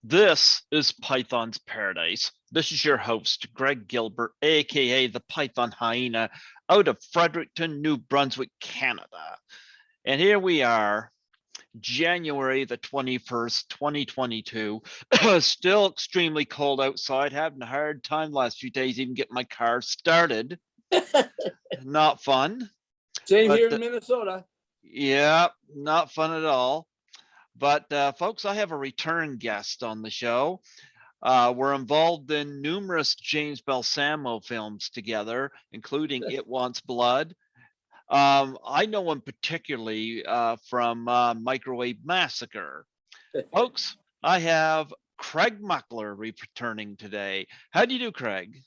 This is Python's Paradise. This is your host, Greg Gilbert, aka the Python Hyena, out of Fredericton, New Brunswick, Canada. And here we are, January the 21st, 2022. Still extremely cold outside, having a hard time last few days even getting my car started. Not fun. Same here in Minnesota. Yeah, not fun at all. But folks, I have a return guest on the show. We're involved in numerous James Balsamo films together, including It Wants Blood. I know him particularly from Microwave Massacre. Folks, I have Craig Muckler returning today. How do you do, Craig?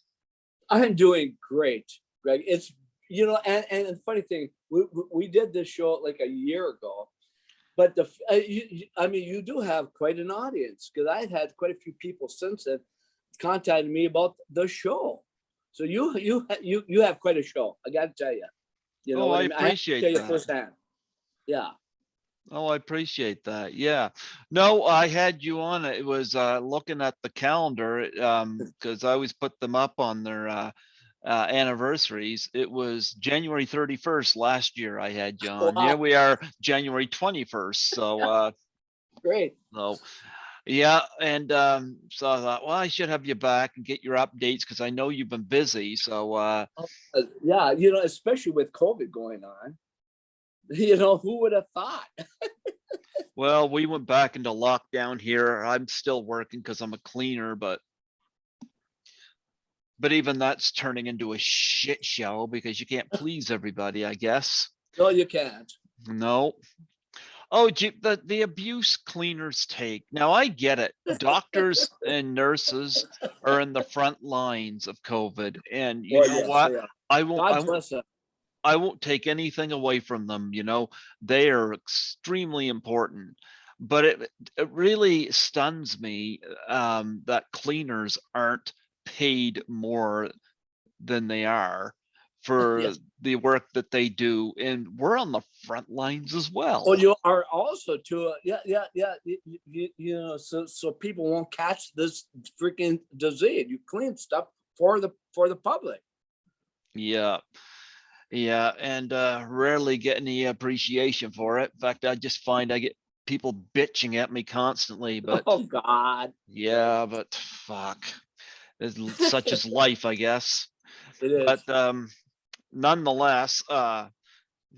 I'm doing great, Greg. It's, and the funny thing, we did this show like a year ago, but you do have quite an audience, because I've had quite a few people since then contacted me about the show. So you have quite a show. I got to tell you. I appreciate that. I have to tell you firsthand. Yeah. Oh, I appreciate that. Yeah. No, I had you on. It was looking at the calendar because I always put them up on their anniversaries. It was January 31st last year I had you on. Wow. Here we are, January 21st. So great. So yeah, and so I thought, well, I should have you back and get your updates because I know you've been busy. So yeah, especially with COVID going on. Who would have thought? Well, we went back into lockdown here. I'm still working because I'm a cleaner, but even that's turning into a shit show because you can't please everybody, I guess. No, you can't. No. Oh, the abuse cleaners take. Now, I get it. Doctors and nurses are in the front lines of COVID. And you know what? Yeah. I won't take anything away from them. They are extremely important. But it really stuns me that cleaners aren't paid more than they are for the work that they do, and we're on the front lines as well. Well, you are also too. So people won't catch this freaking disease. You clean stuff for the public. Yeah, and rarely get any appreciation for it. In fact, I just find I get people bitching at me constantly. But oh God. Yeah, but fuck, it's such as life, I guess. It is. But nonetheless,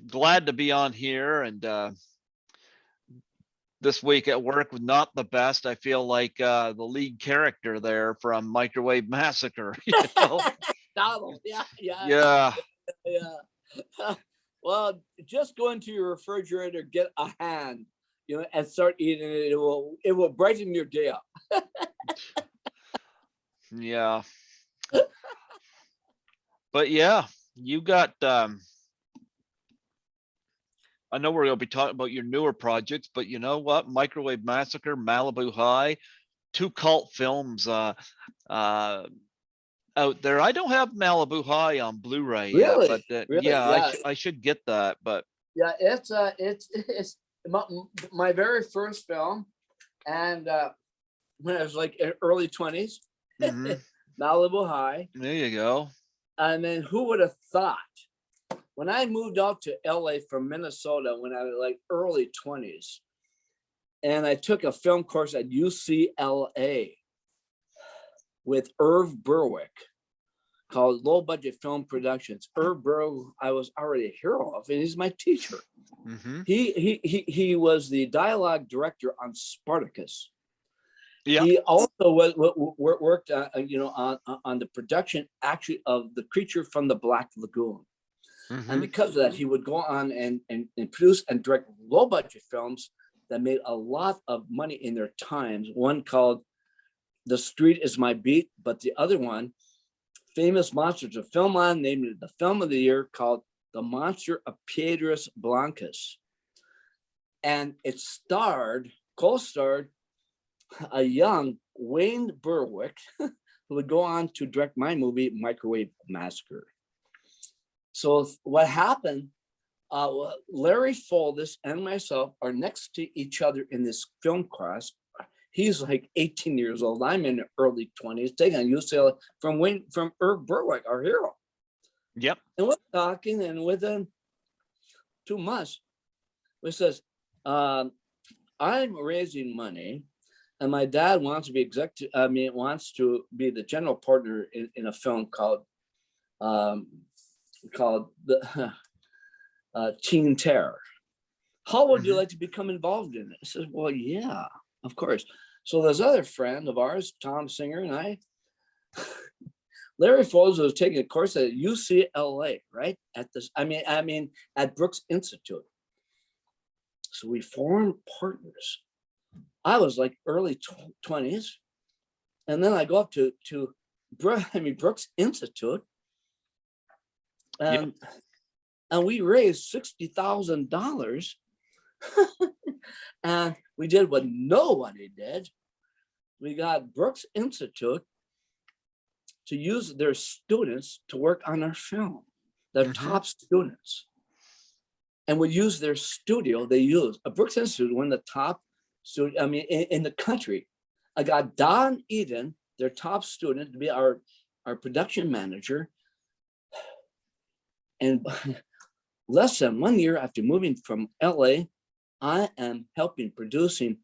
glad to be on here, and this week at work was not the best. I feel like the lead character there from Microwave Massacre. Donald, yeah. Well, just go into your refrigerator, get a hand, and start eating it. It will brighten your day up. Yeah. But yeah, you got I know we're going to be talking about your newer projects, but you know what? Microwave Massacre, Malibu High, two cult films out there. I don't have Malibu High on Blu-ray yet, but really? Yeah. I should get that. But yeah, it's my very first film, and when I was like in early 20s, Malibu High. There you go. And then who would have thought? When I moved out to LA from Minnesota when I was like early 20s, and I took a film course at UCLA with Irv Berwick called Low Budget Film Productions. Irv Berwick, I was already a hero of, and he's my teacher. He was the dialogue director on Spartacus. Yeah. He also worked on the production actually of The Creature from the Black Lagoon. And because of that, he would go on and produce and direct low budget films that made a lot of money in their times. One called The Street Is My Beat, but the other one, Famous Monsters of Filmland, named it the film of the year, called The Monster of Piedras Blancas. And it co-starred a young Wayne Berwick, who would go on to direct my movie, Microwave Massacre. So what happened, Larry Foldis and myself are next to each other in this film class. He's like 18 years old. I'm in the early 20s, taking a UCLA from Irv Berwick, our hero. Yep. And we're talking, and within 2 months, he says, I'm raising money, and my dad wants to be wants to be the general partner in a film called the Teen Terror. How would you like to become involved in it? I said, well, yeah, of course. So there's other friend of ours, Tom Singer, and I. Larry Foles was taking a course at UCLA, right? At this, at Brooks Institute. So we formed partners. I was like early 20s, and then I go up to Brooks Institute, and we raised $60,000. And we did what nobody did. We got Brooks Institute to use their students to work on our film, their top students. And we use their studio. They use a Brooks Institute, one of the top studio, in the country. I got Don Eden, their top student, to be our production manager. And less than 1 year after moving from LA, I am helping producing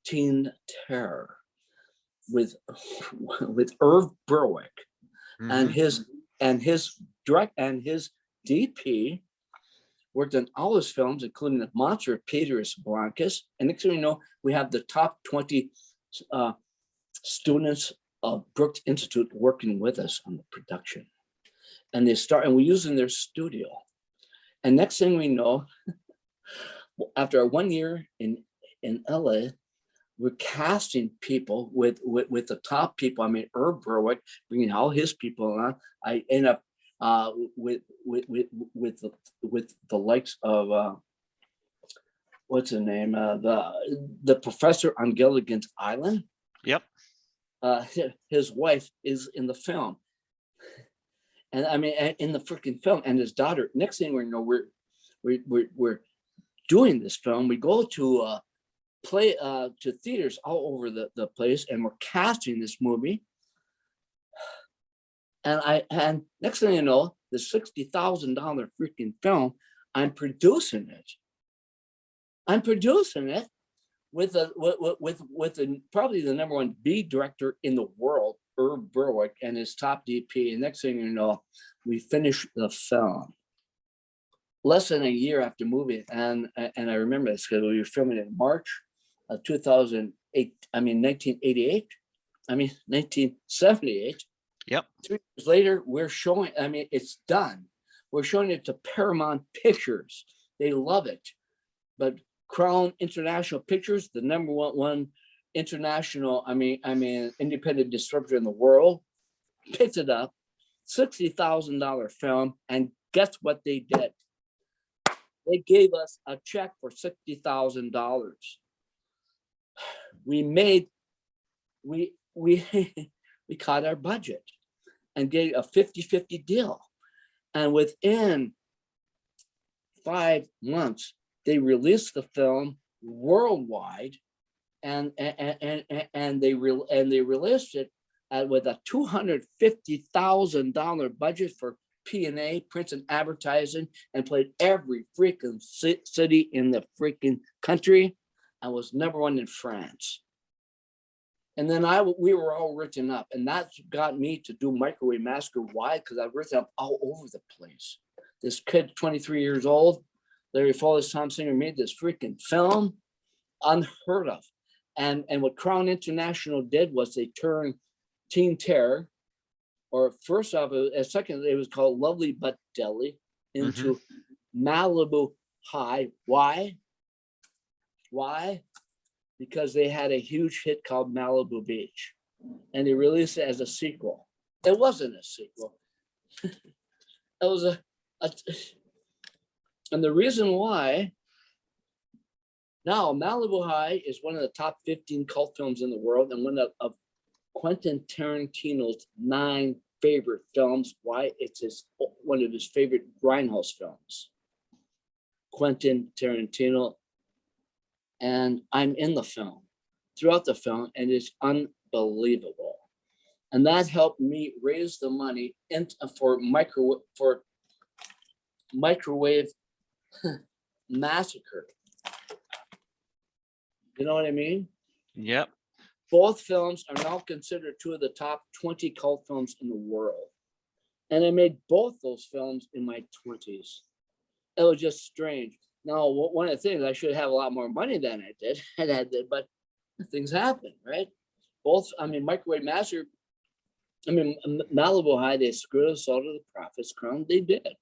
Teen Terror with Irv Berwick and his DP worked on all his films, including The Monster of Pedras Blancas. And next thing you know, we have the top 20 students of Brooks Institute working with us on the production. And we're using their studio. And next thing we know, after 1 year in LA, we're casting people with the top people. Irv Berwick, bringing all his people on. I end up with the likes of what's the name? The professor on Gilligan's Island. Yep. His wife is in the film, and in the freaking film, and his daughter. Next thing we know, we're doing this film. We go to play to theaters all over the place, and we're casting this movie. And next thing you know, the $60,000 freaking film, I'm producing it. With probably the #1 B director in the world, Irv Berwick, and his top DP. And next thing you know, we finish the film. Less than a year after moving, and I remember this because we were filming in March of 1978. Yep. 3 years later, we're showing, it's done. We're showing it to Paramount Pictures. They love it. But Crown International Pictures, the #1 international, independent distributor in the world, picked it up, $60,000 film, and guess what they did? They gave us a check for $60,000. We caught our budget and gave a 50-50 deal. And within 5 months, they released the film worldwide, and they released it with a $250,000 budget for P&A, prints and advertising, and played every freaking city in the freaking country, and was #1 in France. And then we were all written up, and that's got me to do Microwave Massacre. Why? Because I've written up all over the place. This kid, 23 years old, Larry Foles, Tom Singer, made this freaking film, unheard of. And what Crown International did was they turned Teen Terror, or first off, second, it was called Lovely But Deadly, into Malibu High. Why? Because they had a huge hit called Malibu Beach, and they released it as a sequel. It wasn't a sequel. It was and the reason why, now Malibu High is one of the top 15 cult films in the world, and one of Quentin Tarantino's 9 favorite films. Why? It's one of his favorite grindhouse films. Quentin Tarantino, and I'm in the film. throughout the film, and it's unbelievable. And that helped me raise the money for microwave Massacre. You know what I mean? Yep. Both films are now considered two of the top 20 cult films in the world. And I made both those films in my 20s. It was just strange. Now, one of the things, I should have a lot more money than I did, but things happen, right? Both, I mean, Microwave Massacre, I mean, Malibu High, they screwed us all to the Prophet's Crown. They did.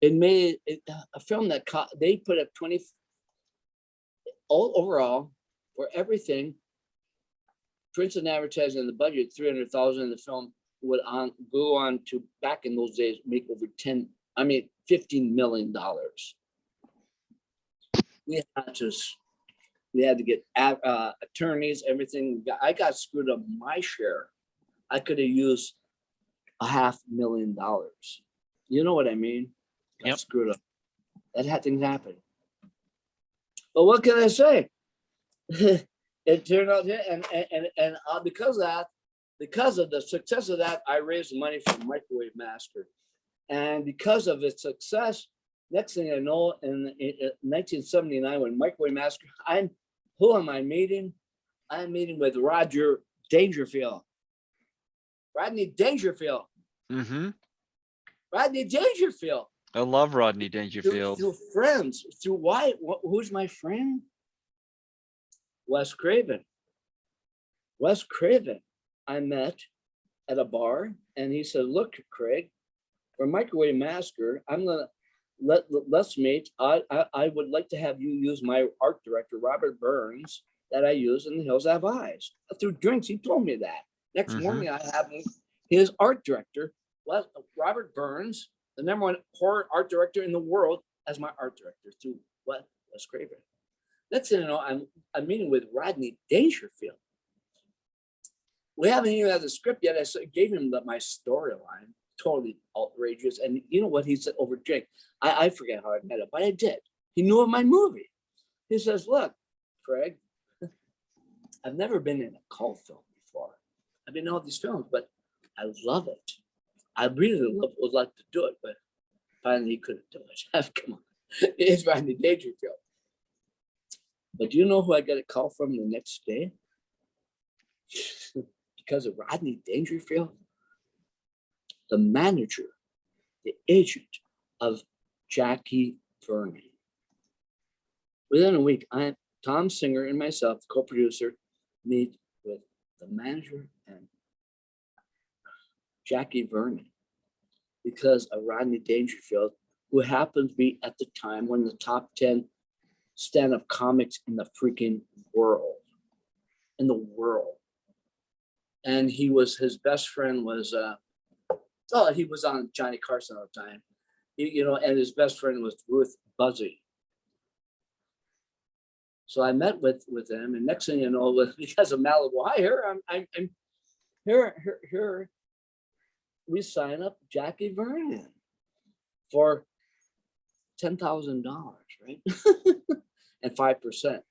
It made a film that they put up 20, all overall, for everything, prints and advertising, the budget, 300,000 in the film would go on to, back in those days, make over $15 million. We had to get attorneys, everything. I got screwed up my share. I could have used $500,000. You know what I mean? Got screwed up. That had things happen. But what can I say? It turned out, and because of the success of that, I raised money for Microwave Massacre. And because of its success, next thing I know, in 1979, when Microwave Massacre, who am I meeting? I'm meeting with Rodney Dangerfield. Rodney Dangerfield. Mm-hmm. Rodney Dangerfield. I love Rodney Dangerfield. Through friends. Through why? Who's my friend? Wes Craven. Wes Craven, I met at a bar, and he said, "Look, Craig, for Microwave Massacre, I'm gonna let's meet. I would like to have you use my art director, Robert Burns, that I use in The Hills Have Eyes." Through drinks, he told me that. Next morning, I have his art director, Robert Burns, the #1 horror art director in the world, as my art director through Wes Craven. Next thing you know, I'm meeting with Rodney Dangerfield. We haven't even had the script yet. I gave him my storyline, totally outrageous. And you know what he said over drink? I forget how I met him, but I did. He knew of my movie. He says, "Look, Craig, I've never been in a cult film before. I've been in all these films, but I love it. I really would like to do it, but finally he couldn't do it." Come on, it's Rodney Dangerfield. But do you know who I got a call from the next day? Because of Rodney Dangerfield, the manager, the agent of Jackie Vernon. Within a week, Tom Singer and myself, the co-producer, meet with the manager and Jackie Vernon because of Rodney Dangerfield, who happened to be at the time one of the top 10 stand-up comics in the freaking world. In the world. And his best friend was, he was on Johnny Carson all the time. And his best friend was Ruth Buzzy. So I met with them, and next thing you know, because of Malibu High, I'm here. We sign up Jackie Vernon for $10,000, right? And 5%.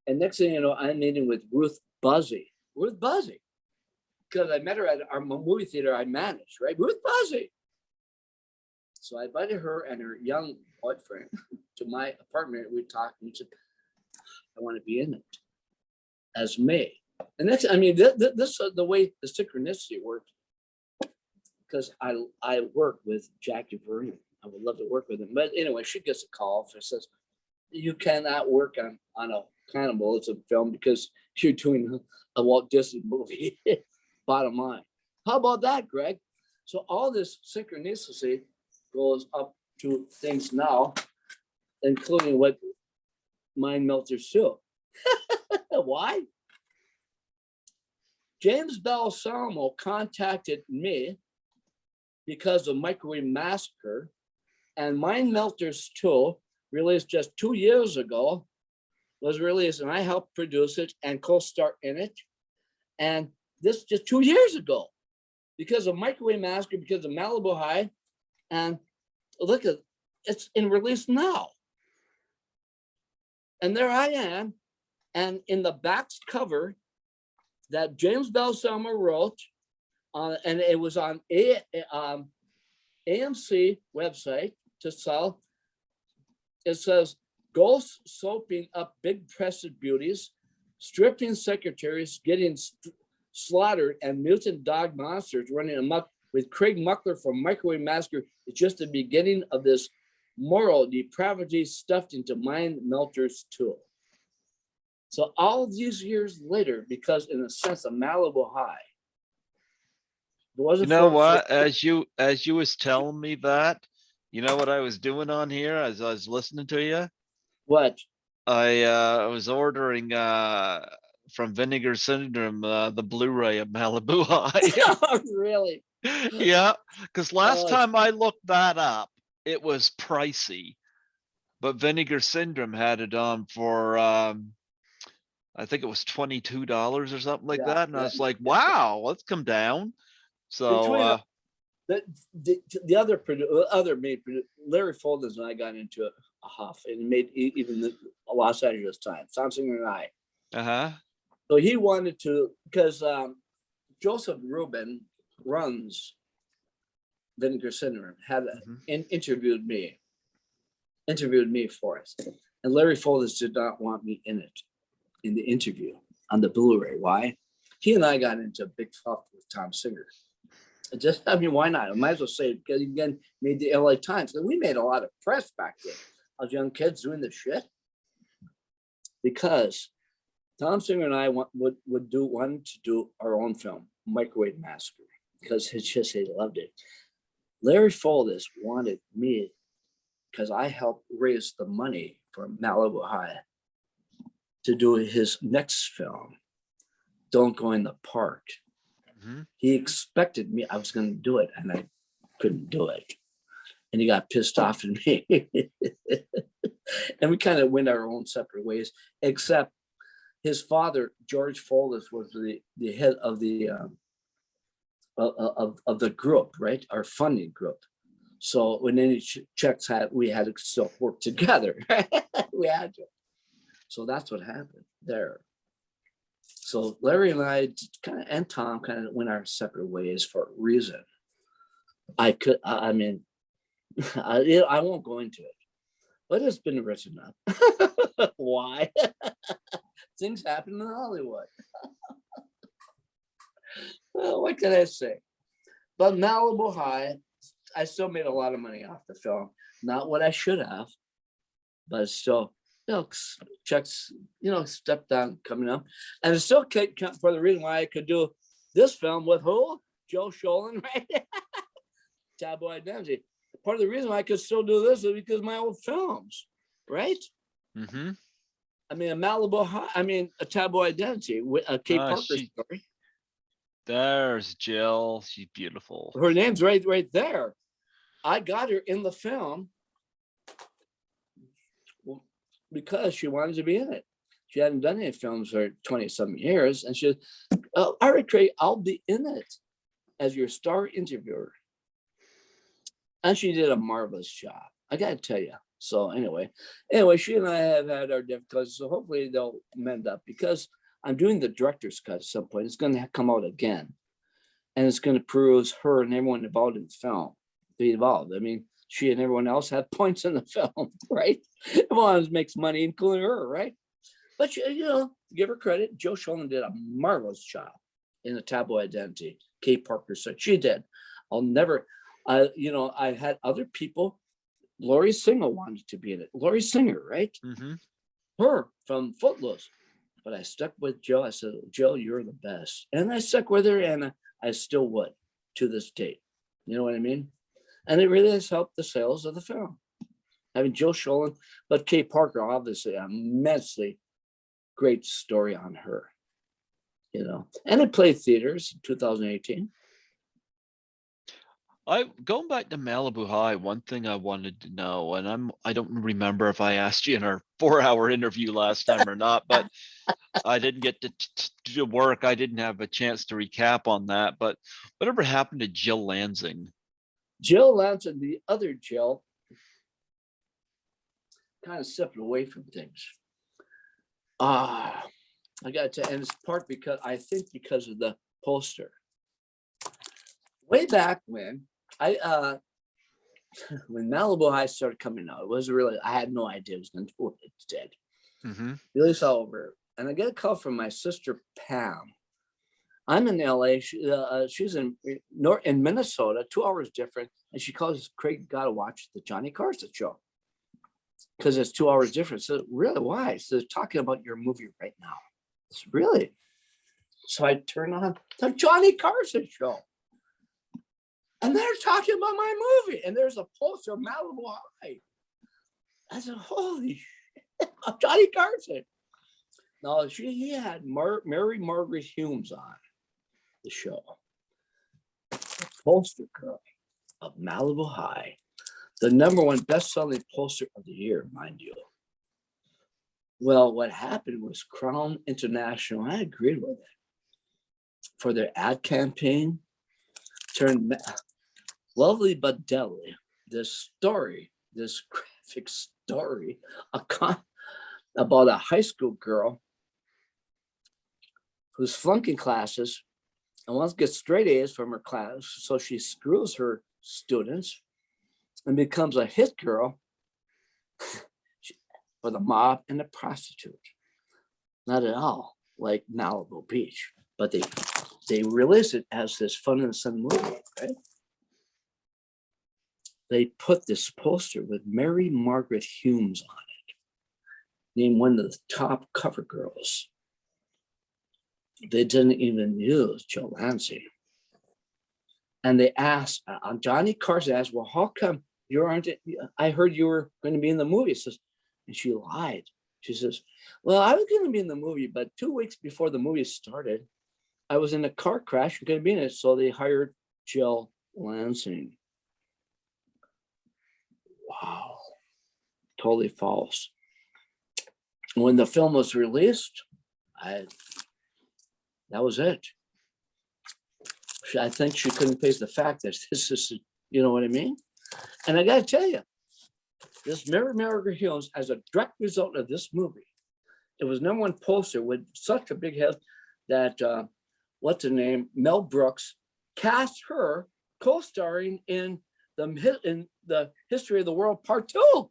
And next thing you know, I'm meeting with Ruth Buzzy, because I met her at our movie theater I managed, right? Ruth Buzzy. So I invited her and her young boyfriend to my apartment. We talked, and he said, "I want to be in it as May." And this is the way the synchronicity worked, because I work with Jackie Vernon. I would love to work with him. But anyway, she gets a call and says, "You cannot work on a cannibalism film because you're doing a Walt Disney movie." Bottom line. How about that, Greg? So all this synchronicity goes up to things now, including what Mind Melters too. Why? James Balsamo contacted me because of Microwave Massacre, and Mind Melters 2, released just 2 years ago, was released, and I helped produce it and co-star in it. And this just 2 years ago, because of Microwave Massacre, because of Malibu High, and look at it's in release now. And there I am And in the back cover that James Balsamo wrote, and it was on AMC website to sell. It says, ghosts soaping up big-breasted beauties, stripping secretaries getting slaughtered, and mutant dog monsters running amok with Craig Muckler from Microwave Massacre. It's just the beginning of this moral depravity stuffed into mind melters too. So all these years later, because in a sense of Malibu High, You know what? As you was telling me that, you know what I was doing on here as I was listening to you? What? I was ordering from Vinegar Syndrome the Blu-ray of Malibu High. Really? Yeah, because last time I looked that up, it was pricey, but Vinegar Syndrome had it on for I think it was $22 or something like that, and I was like, wow, let's come down. So the other made Larry Folders and I got into a huff, and he made even the Los Angeles Times, Tom Singer and I. So he wanted to, because Joseph Rubin runs Vinegar Syndrome, had interviewed me for us, and Larry Folders did not want me in it in the interview on the Blu-ray. Why? He and I got into a big huff with Tom Singer. I mean, why not? I might as well say it, because he again made the LA Times, and we made a lot of press back then. Us young kids doing this shit, because Tom Singer and I wanted to do our own film, Microwave Massacre, because he loved it. Larry Folders wanted me, because I helped raise the money for Malibu High, to do his next film, Don't Go in the Park. He expected me, I was going to do it, and I couldn't do it. And he got pissed off at me. And we kind of went our own separate ways, except his father, George Folders, was the head of the group, right? Our funding group. So when any checks we had to still work together. We had to. So that's what happened there. So Larry and I and Tom kind of went our separate ways for a reason. I won't go into it, but it's been written up. Why? Things happen in Hollywood. Well, what can I say? But Malibu High, I still made a lot of money off the film. Not what I should have, but still, checks, stepped down coming up. And it still for the reason why I could do this film with who? Joe Sholin, right? Taboo Identity. Part of the reason why I could still do this is because of my old films, right? I mean, a Taboo Identity, a Kate Parker story. There's Jill. She's beautiful. Her name's right there. I got her in the film because she wanted to be in it. She hadn't done any films for 20-something years. And she said, all right, Craig, I'll be in it as your star interviewer. And she did a marvelous job. I got to tell you. So anyway, she and I have had our difficulties. So hopefully they'll mend up, because I'm doing the director's cut at some point. It's going to come out again. And it's going to peruse her and everyone involved in the film. Be involved. I mean, she and everyone else had points in the film, right? Everyone makes money, including her, right? But give her credit. Joe Sholin did a marvelous job in the Taboo Identity. Kate Parker said she did. I had other people. Laurie Singer wanted to be in it. Laurie Singer, right? Her from Footloose. But I stuck with Joe. I said, Joe, you're the best. And I stuck with her, and I still would to this date. You know what I mean? And it really has helped the sales of the film. I mean, Joe Sholin, but Kate Parker, obviously, immensely great story on her. And it played theaters in 2018. Going back to Malibu High, one thing I wanted to know, and I don't remember if I asked you in our 4-hour interview last time or not, but I didn't get to work. I didn't have a chance to recap on that. But whatever happened to Jill Lansing? Jill Lansing, the other Jill, kind of stepped away from things. I got to, and it's part because I think because of the poster. Way back when when Malibu High started coming out, it was really, I had no idea it was going to do what it did. Really saw over, and I get a call from my sister Pam. I'm in LA. She's in Minnesota, 2 hours different, and she calls, Craig, got to watch the Johnny Carson show because it's 2 hours different. So really, why? So they're talking about your movie right now. It's really. So I turn on the Johnny Carson show. And they're talking about my movie. And there's a poster of Malibu High. I said, holy shit, Johnny Carson. No, he had Mary Margaret Humes on the show. The poster girl of Malibu High. The #1 best-selling poster of the year, mind you. Well, what happened was Crown International, I agreed with it, for their ad campaign, turned Lovely but Deadly, this graphic story about a high school girl who's flunking classes and wants to get straight A's from her class, so she screws her students and becomes a hit girl for the mob and the prostitute. Not at all like Malibu Beach, but they release it as this fun and sun movie, right? They put this poster with Mary Margaret Humes on it, named one of the top cover girls. They didn't even use Joe Lansing. And they asked, Johnny Carson asked, well, how come you aren't, I heard you were going to be in the movie. And she lied. She says, well, I was going to be in the movie, but 2 weeks before the movie started, I was in a car crash and couldn't be in it. So they hired Jill Lansing. Wow. Totally false. When the film was released, that was it. I think she couldn't face the fact that this is, you know what I mean? And I got to tell you, this Mary Margaret Humes, as a direct result of this movie, it was #1 poster with such a big hit that, what's the name? Mel Brooks cast her co-starring in the History of the World Part 2.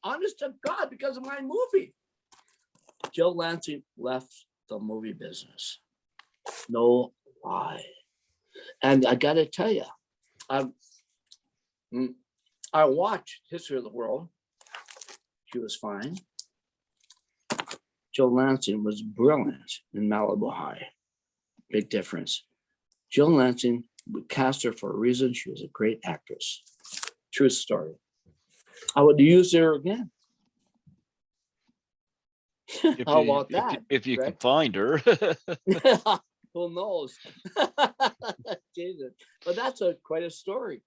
Honest to God, because of my movie. Jill Lansing left the movie business. No lie. And I got to tell you, I watched History of the World. She was fine. Jill Lansing was brilliant in Malibu High. Big difference. Jill Lansing, we cast her for a reason. She was a great actress. True story. I would use her again. How about that? If you can find her. Who knows? Jesus. But that's quite a story.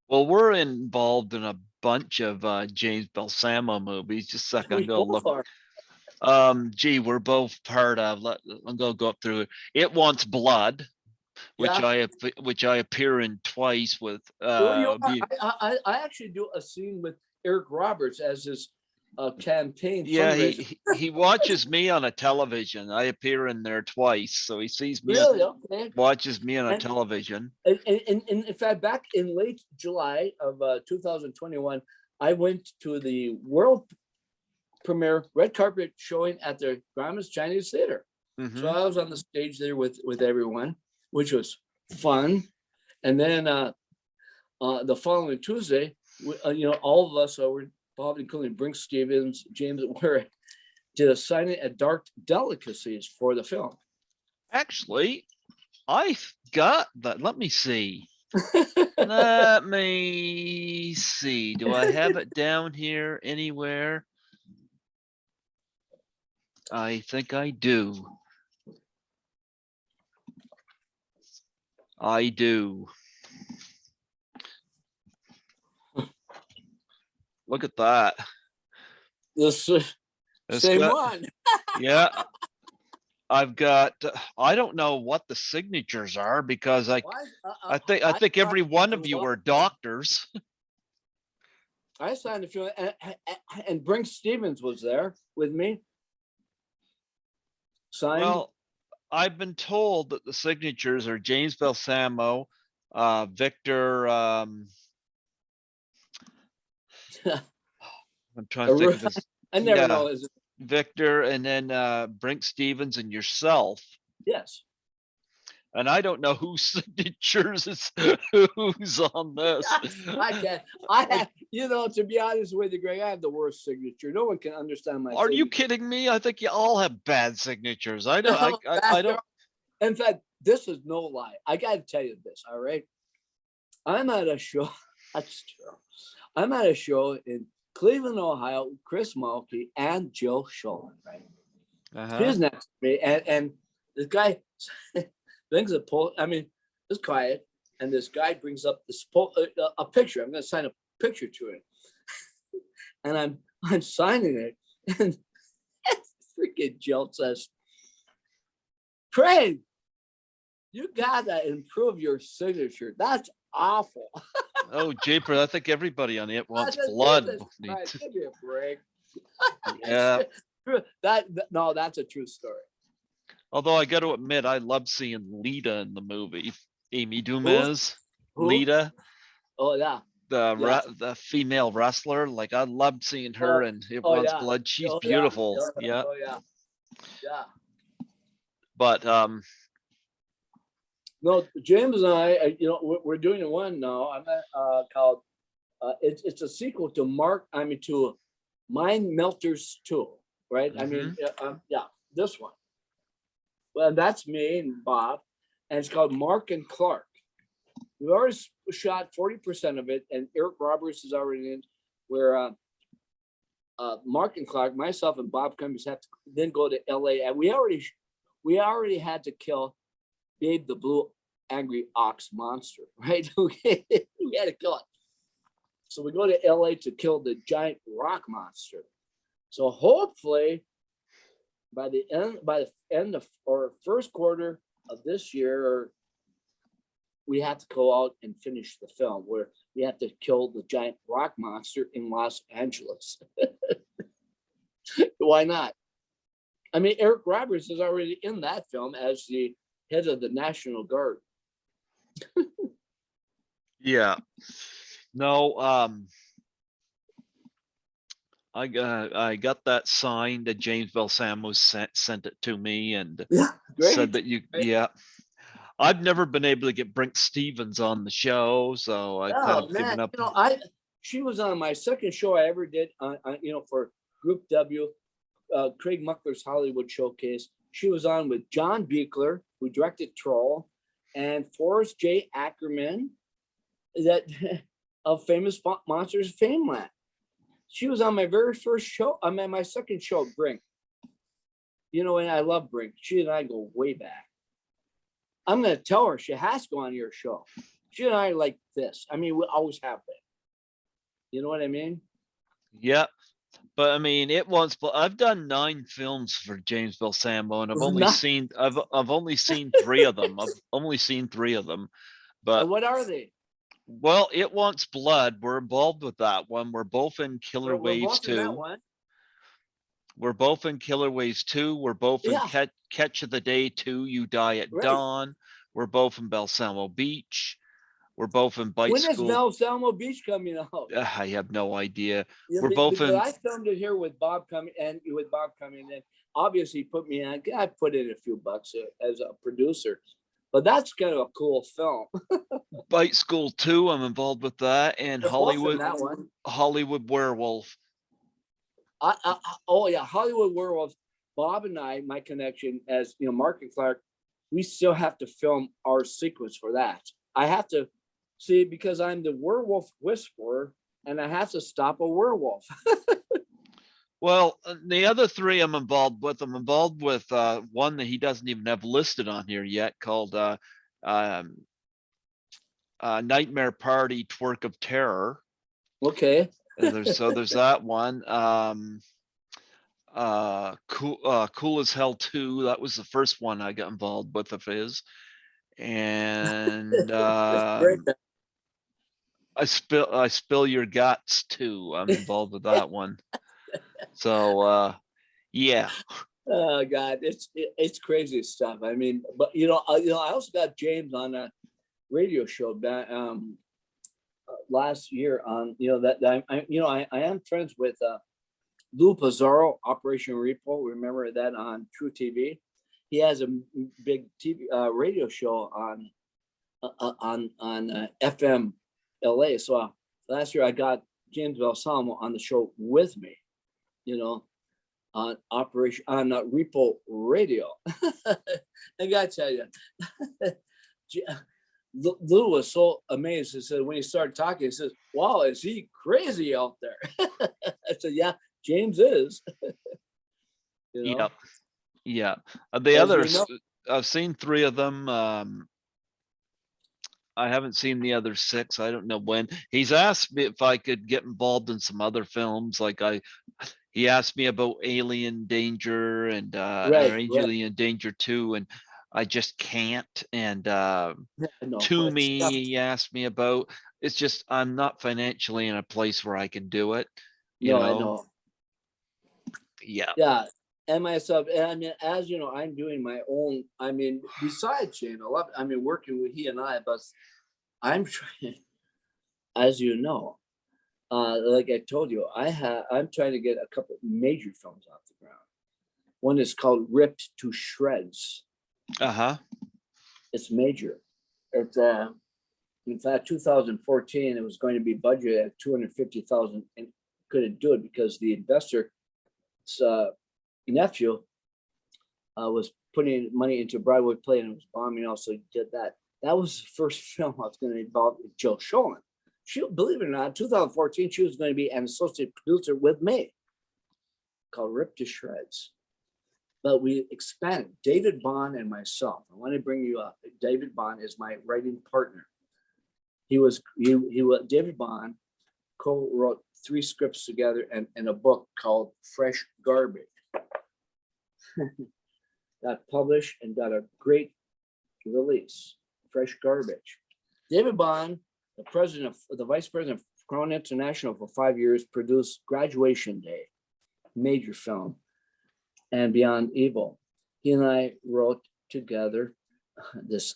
Well, we're involved in a bunch of James Balsamo movies. Just a second, I'm gonna look. We're both part of. I'm gonna go up through it. It Wants Blood, which I appear in twice with. I actually do a scene with Eric Roberts as his campaign. Yeah, he watches me on a television. I appear in there twice, so he sees me. Really? Okay. Watches me on a television. And in fact, back in late July of 2021, I went to the world premiere red carpet showing at the Grauman's Chinese Theater. So I was on the stage there with everyone, which was fun. And then the following Tuesday, all of us were involved, including Brink Stevens, James Ware, did a signing at Dark Delicacies for the film. Actually, I've got that. Let me see. Let me see. Do I have it down here anywhere? I think I do. I do. Look at that. Same one. Yeah. I've got, I don't know what the signatures are because I think every one of you are doctors. I signed a few, and Brink Stevens was there with me. signed? Well, I've been told that the signatures are James Balsamo, Victor, I'm trying to think of his, I never yeah, know. Is it? Victor, and then Brink Stevens and yourself. Yes. And I don't know whose signatures is who's on this. I can't. I have, to be honest with you, Greg, I have the worst signature. No one can understand my Are you signature. kidding me? I think you all have bad signatures. I don't. No, I don't. in fact, this is no lie. I got to tell you this. All right. I'm at a show. That's true. I'm at a show in Cleveland, Ohio, with Chris Mulkey and Jill Schoen, right? She's next to me, and this guy brings a poll. I mean, it's quiet, and this guy brings up this a picture. I'm going to sign a picture to it, and I'm signing it, and freaking Jill says, "Craig, you gotta improve your signature. That's awful." Oh, Japer, I think everybody on it wants said, blood. Right, give me a break. Yeah. No, that's a true story. Although I got to admit, I love seeing Lita in the movie. Amy Dumas, Who? Lita, Oh yeah. the female wrestler. Like I loved seeing her and It Wants Yeah. Blood. She's Oh, beautiful. Yeah. Oh yeah. Yeah. But No, James and I, we're doing one now. I'm called. It's a sequel to to Mind Melters 2, right? I mean, this one. Well, that's me and Bob, and it's called Mark and Clark. We already shot 40% of it, and Eric Roberts is already in. Where Mark and Clark, myself and Bob Cummings have to then go to LA, and we already had to kill Babe the Blue Angry Ox Monster, right? we had to kill it. So we go to LA to kill the giant rock monster. So hopefully by the end of or first quarter of this year, we have to go out and finish the film where we have to kill the giant rock monster in Los Angeles. Why not? I mean, Eric Roberts is already in that film as the head of the National Guard. yeah. No, I got that signed that James Balsamo sent it to me and said that yeah. I've never been able to get Brink Stevens on the show, so I kind of given up. She was on my second show I ever did for Group W, Craig Muckler's Hollywood Showcase. She was on with John Buechler, who directed Troll, and Forrest J. Ackerman, that of Famous Monsters of Fameland. She was on my very first show. I'm at my second show, Brink. And I love Brink. She and I go way back. I'm going to tell her she has to go on your show. She and I are like this. I mean, we always have been. You know what I mean? Yeah. But I mean, I've done 9 films for James Balsamo, and I've only seen 3 of them. I've only seen 3 of them. But and what are they? Well, It Wants Blood. We're involved with that one. We're both in Killer Waves 2. We're both in Killer Waves 2. We're both in Catch of the Day 2, You Die at Dawn. We're both in Balsamo Beach. We're both in Bite School. When is Balsamo Beach coming out? I have no idea. We're both in. I filmed it here with Bob coming and obviously put me on. I put in a few bucks as a producer, but that's kind of a cool film. Bite School 2, I'm involved with that, and Hollywood Werewolf. Hollywood Werewolf. Bob and I, my connection as Mark and Clark, we still have to film our sequence for that. I have to see because I'm the werewolf whisperer, and I have to stop a werewolf. Well, the other 3 I'm involved with. I'm involved with one that he doesn't even have listed on here yet, called Nightmare Party Twerk of Terror. Okay. There's that one. Cool as Hell 2. That was the first one I got involved with of his. And I spill your guts too. I'm involved with that one. So yeah. Oh God, it's crazy stuff. I mean, but I also got James on a radio show that last year on I am friends with Lou Pizarro, Operation Repo. Remember that on True TV? He has a big TV radio show on FM LA. So last year I got James Balsamo on the show with me, on Repo Radio. I gotta tell you, Lou was so amazed. He said when he started talking, he says, "Wow, is he crazy out there?" I said, "Yeah, James is." Yep. Yeah. The As others, we know. I've seen 3 of them. I haven't seen the other 6. I don't know when. He's asked me if I could get involved in some other films. He asked me about Alien Danger and Right. Alien Danger 2, and I just can't. And No, Toomey, he asked me about. It's just I'm not financially in a place where I can do it. No, I know. Yeah. Yeah. And myself, and I mean, as you know, I'm doing my own. I mean, besides Shane, working with he and I, but I'm trying, as you know, like I told you, I'm trying to get a couple major films off the ground. One is called Ripped to Shreds. It's major. It's in fact 2014. It was going to be budgeted at 250,000, and couldn't do it because the investor's nephew was putting money into a Broadway play and it was bombing. Also did that. That was the first film I was going to involve with Jill Schoen. She, believe it or not, 2014, she was going to be an associate producer with me, called Ripped to Shreds. But we expanded. David Bond and myself. I want to bring you up. David Bond is my writing partner. David Bond co-wrote 3 scripts together and a book called Fresh Garbage. Got published and got a great release. Fresh Garbage. David Bond, the vice president of Crown International for 5 years, produced Graduation Day, major film, and Beyond Evil. He and I wrote together this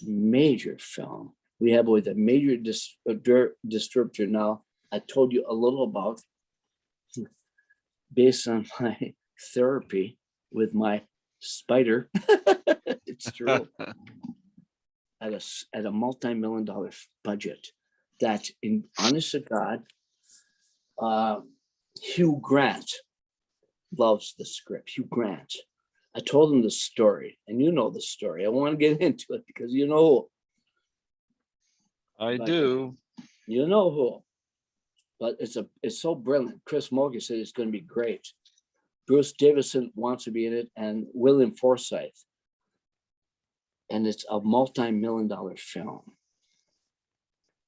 major film. We have with a major distributor now. I told you a little about, based on my therapy with my spider. It's true. At a multi-million-dollar budget, that, in honest to God, Hugh Grant loves the script. Hugh Grant. I told him the story, and you know the story. I want to get into it because you know who. I do. You know who. But it's so brilliant. Chris Mulkey said it's going to be great. Bruce Davison wants to be in it, and William Forsythe. And it's a multi-million-dollar film.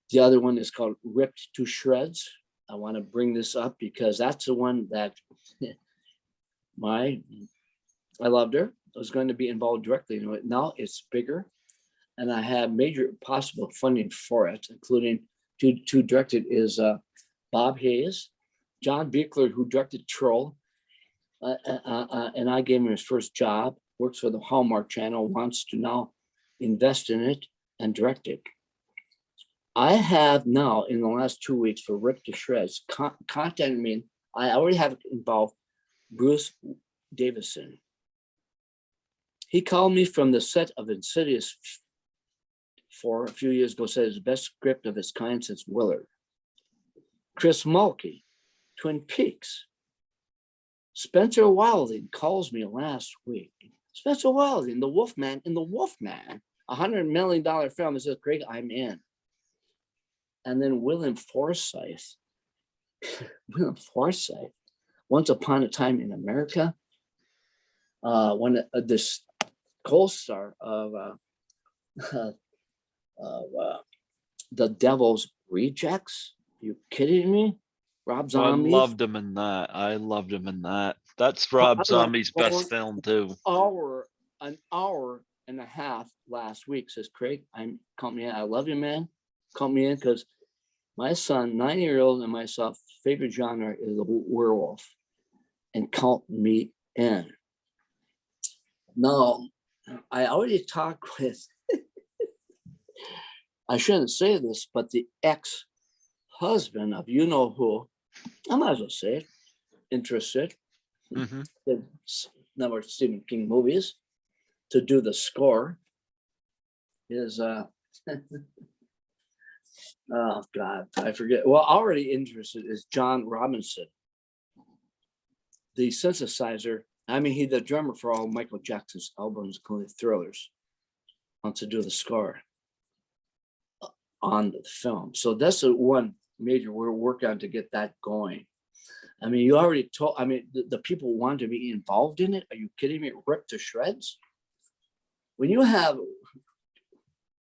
The other one is called Ripped to Shreds. I want to bring this up because that's the one that I loved her. I was going to be involved directly in it. Now it's bigger, and I have major possible funding for it, including to direct it is Bob Hayes, John Buechler, who directed Troll, and I gave him his first job. Works for the Hallmark Channel, wants to now invest in it and direct it. I have now, in the last 2 weeks, for Ripped to Shreds, contacted me. I already have involved Bruce Davison. He called me from the set of Insidious for a few years ago, said it's the best script of its kind since Willard. Chris Mulkey, Twin Peaks. Spencer Wilding calls me last week. Spencer Wilding, the Wolfman in the Wolfman, $100 million film. He says, Greg, I'm in. And then William Forsythe, Once Upon a Time in America, this co-star of The Devil's Rejects. You kidding me? Rob Zombie. I loved him in that. That's Rob Zombie's best film too. An hour and a half last week, says Craig. Call me in. I love you, man. Call me in because my son, 9-year-old, and myself, favorite genre is the werewolf. And count me in. No, I already talked with, I shouldn't say this, but the ex-husband of you know who, I might as well say it, interested Mhm. in number of Stephen King movies to do the score is oh God, I forget. Well, already interested is John Robinson, the synthesizer. I mean, he's the drummer for all Michael Jackson's albums, including Thrillers, wants to do the score on the film. So that's the one major we're working on to get that going. I mean, you already told, I mean, the people want to be involved in it. Are you kidding me? Ripped to shreds. When you have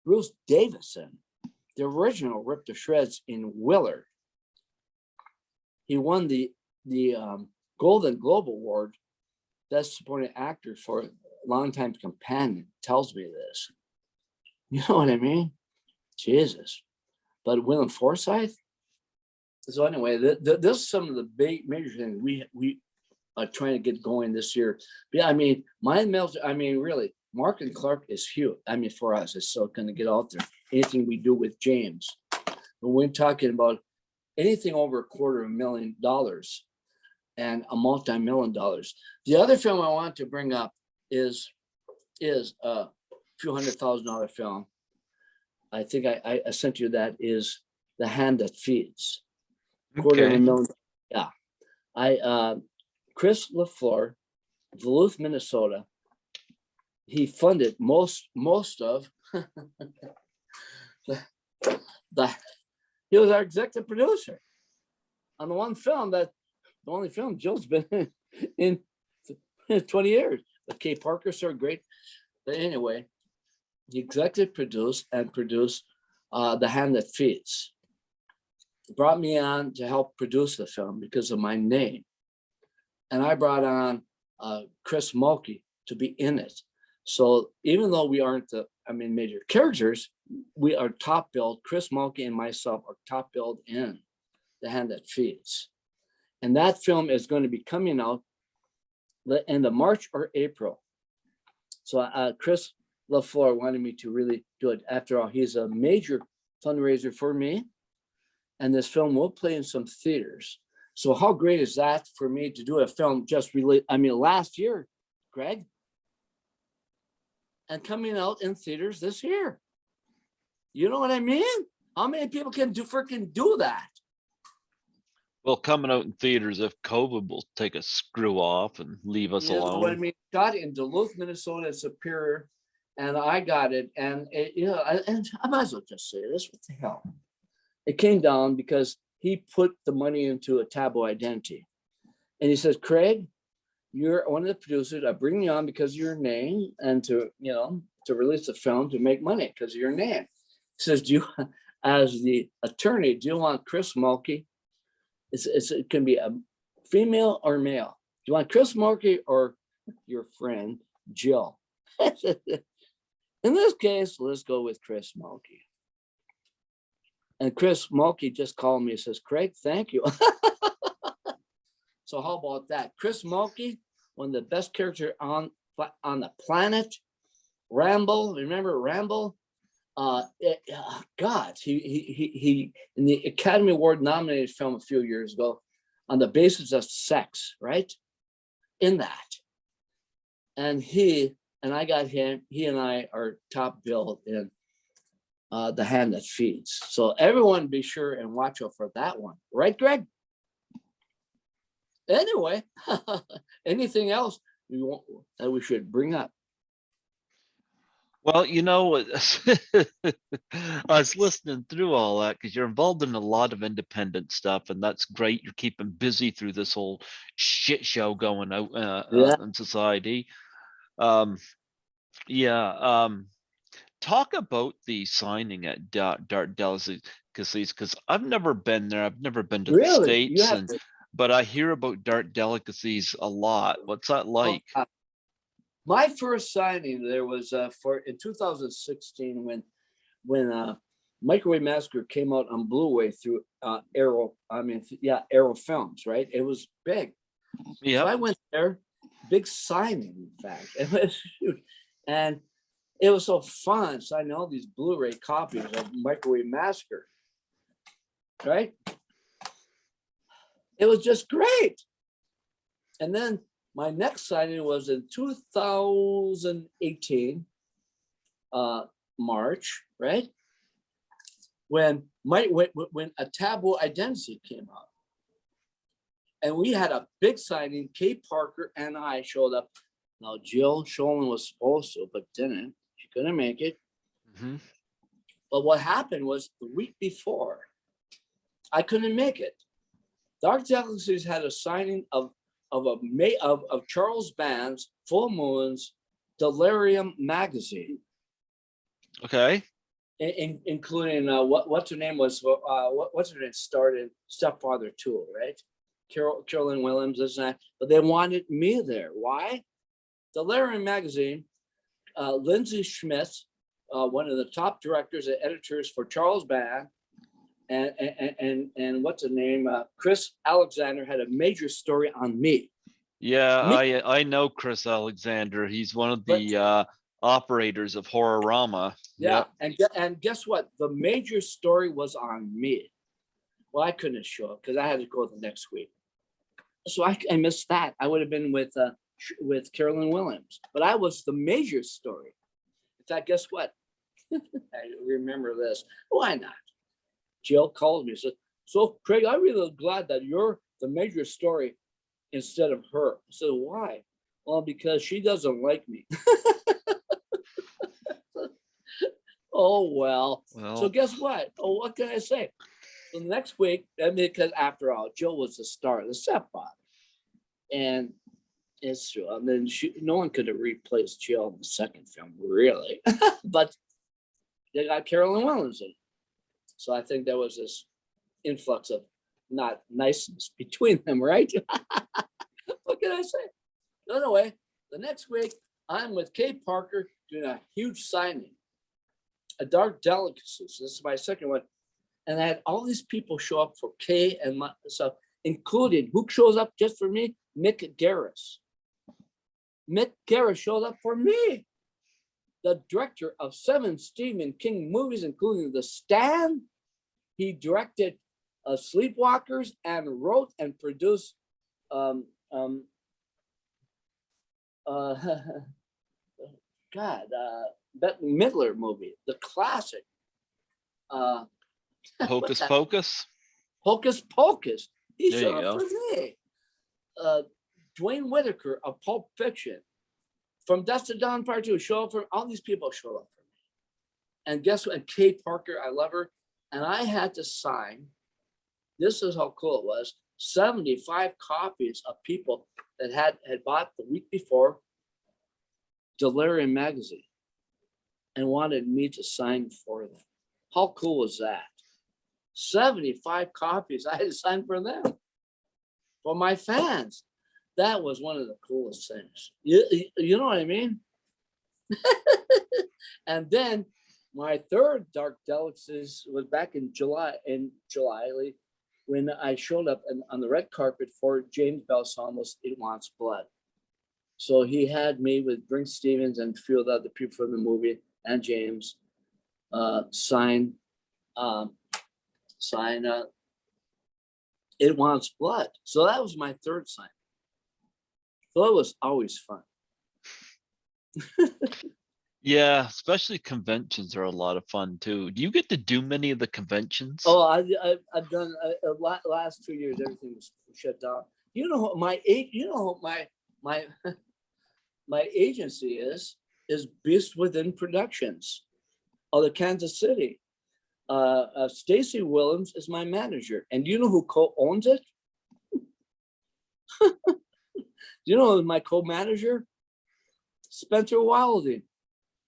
Bruce Davison, the original Ripped to Shreds in Willard, he won the Golden Globe Award, Best Supporting Actor for Longtime Companion, tells me this. You know what I mean? Jesus. But Willem Forsythe? So anyway, this is some of the big major things we are trying to get going this year. Yeah, I mean, really, Mark and Clark is huge. I mean, for us, it's so going to get out there. Anything we do with James. But we're talking about anything over $250,000 and a multi-million dollars. The other film I want to bring up is a few $100,000 film. I think I sent you that, is The Hand That Feeds. $250,000. Yeah. Chris LaFleur, Duluth, Minnesota. He funded most of he was our executive producer on the one film the only film Jill's been in 20 years. But Kay Parker, so great. But anyway, he executive produced The Hand That Feeds. Brought me on to help produce the film because of my name. And I brought on Chris Mulkey to be in it. So even though we aren't major characters, we are top billed. Chris Mulkey and myself are top billed in The Hand That Feeds. And that film is going to be coming out the end of March or April. So Chris LaFleur wanted me to really do it. After all, he's a major fundraiser for me. And this film will play in some theaters. So how great is that for me to do a film just last year, Greg? And coming out in theaters this year. You know what I mean? How many people can freaking do that? Well, coming out in theaters, if COVID will take a screw off and leave us alone. What I mean, got in Duluth, Minnesota, Superior, and I got it. And and I might as well just say this. What the hell? It came down because he put the money into a Taboo Identity. And he says, Craig, you're one of the producers. I bring you on because of your name and to release the film to make money because of your name. He says, do you, as the attorney, do you want Chris Mulkey? It can be a female or male. Do you want Chris Mulkey or your friend, Jill? In this case, let's go with Chris Mulkey. And Chris Mulkey just called me and says, Craig, thank you. So how about that? Chris Mulkey, one of the best characters on the planet. Rambo, remember Rambo? God, he in the Academy Award nominated film a few years ago on the basis of sex, right? In that. And I got him, he and I are top billed in The Hand That Feeds. So everyone be sure and watch out for that one. Right, Greg? Anyway, anything else that we should bring up? Well, I was listening through all that because you're involved in a lot of independent stuff, and that's great. You're keeping busy through this whole shit show going out in society. Talk about the signing at Dart Delicacies, because I've never been there. I've never been to the States, but I hear about Dart Delicacies a lot. What's that like? My first signing there was in 2016 when Microwave Massacre came out on Blu-ray through Arrow Films, right? It was big. Yeah. So I went there, big signing, in fact. It was huge. And it was so fun signing all these Blu-ray copies of Microwave Massacre, right? It was just great. And then my next signing was in 2018, March, right? When A Taboo Identity came out. And we had a big signing. Kate Parker and I showed up. Now, Jill Sholin was supposed to, but didn't. She couldn't make it. Mm-hmm. But what happened was the week before, I couldn't make it. Dark Galaxies had a signing of Charles Band's Full Moon's Delirium magazine. Okay. Including what's her name was what's her name starred in Stepfather 2, right? Carolyn Williams, this and that. But they wanted me there. Why? Delirium magazine, Lindsay Schmidt, one of the top directors and editors for Charles Band, and what's the name? Chris Alexander had a major story on me. Yeah, I know Chris Alexander. He's one of the operators of Horrorama. Yeah, yep. and guess what? The major story was on me. Well, I couldn't show up because I had to go the next week, so I missed that. I would have been with Carolyn Williams, but I was the major story. In fact, guess what? I remember this. Why not? Jill called me and said, "So, Craig, I'm really glad that you're the major story instead of her." I said, "Why?" Well, because she doesn't like me. Oh, well. So guess what? Oh, what can I say? So the next week, because after all, Jill was the star of the stepfather. And it's true. I mean, no one could have replaced Jill in the second film, really. But they got Carolyn Williams in it. So I think there was this influx of not niceness between them, right? What can I say? Anyway, the next week, I'm with Kate Parker doing a huge signing, a Dark Delicacies. This is my second one. And I had all these people show up for Kay and myself, including who shows up just for me? Mick Garris. Mick Garris showed up for me. The director of 7 Stephen King movies, including The Stand. He directed Sleepwalkers and wrote and produced Bette Midler movie, the classic. Hocus Pocus. Hocus Pocus. He There showed you up go. for me. Dwayne Whitaker of Pulp Fiction, from Dust to Dawn Part 2, show up for all these people show up for me. And guess what? And Kate Parker, I love her. And I had to sign, this is how cool it was, 75 copies of people that had bought the week before Delirium magazine and wanted me to sign for them. How cool was that? 75 copies I had to sign for them, for my fans. That was one of the coolest things. You know what I mean? And then my third Dark Delicacies was back in July, when I showed up on the red carpet for James Balsamo's It Wants Blood. So he had me with Brink Stevens and a few of the other people from the movie and James sign It Wants Blood. So that was my third sign. So it was always fun. Yeah, especially conventions are a lot of fun too. Do you get to do many of the conventions? Oh, I've done a lot. Last 2 years, everything was shut down. You know my agency is Beast Within Productions, out of Kansas City. Stacy Williams is my manager, and do you know who co-owns it? Do you know my co-manager? Spencer Wilding.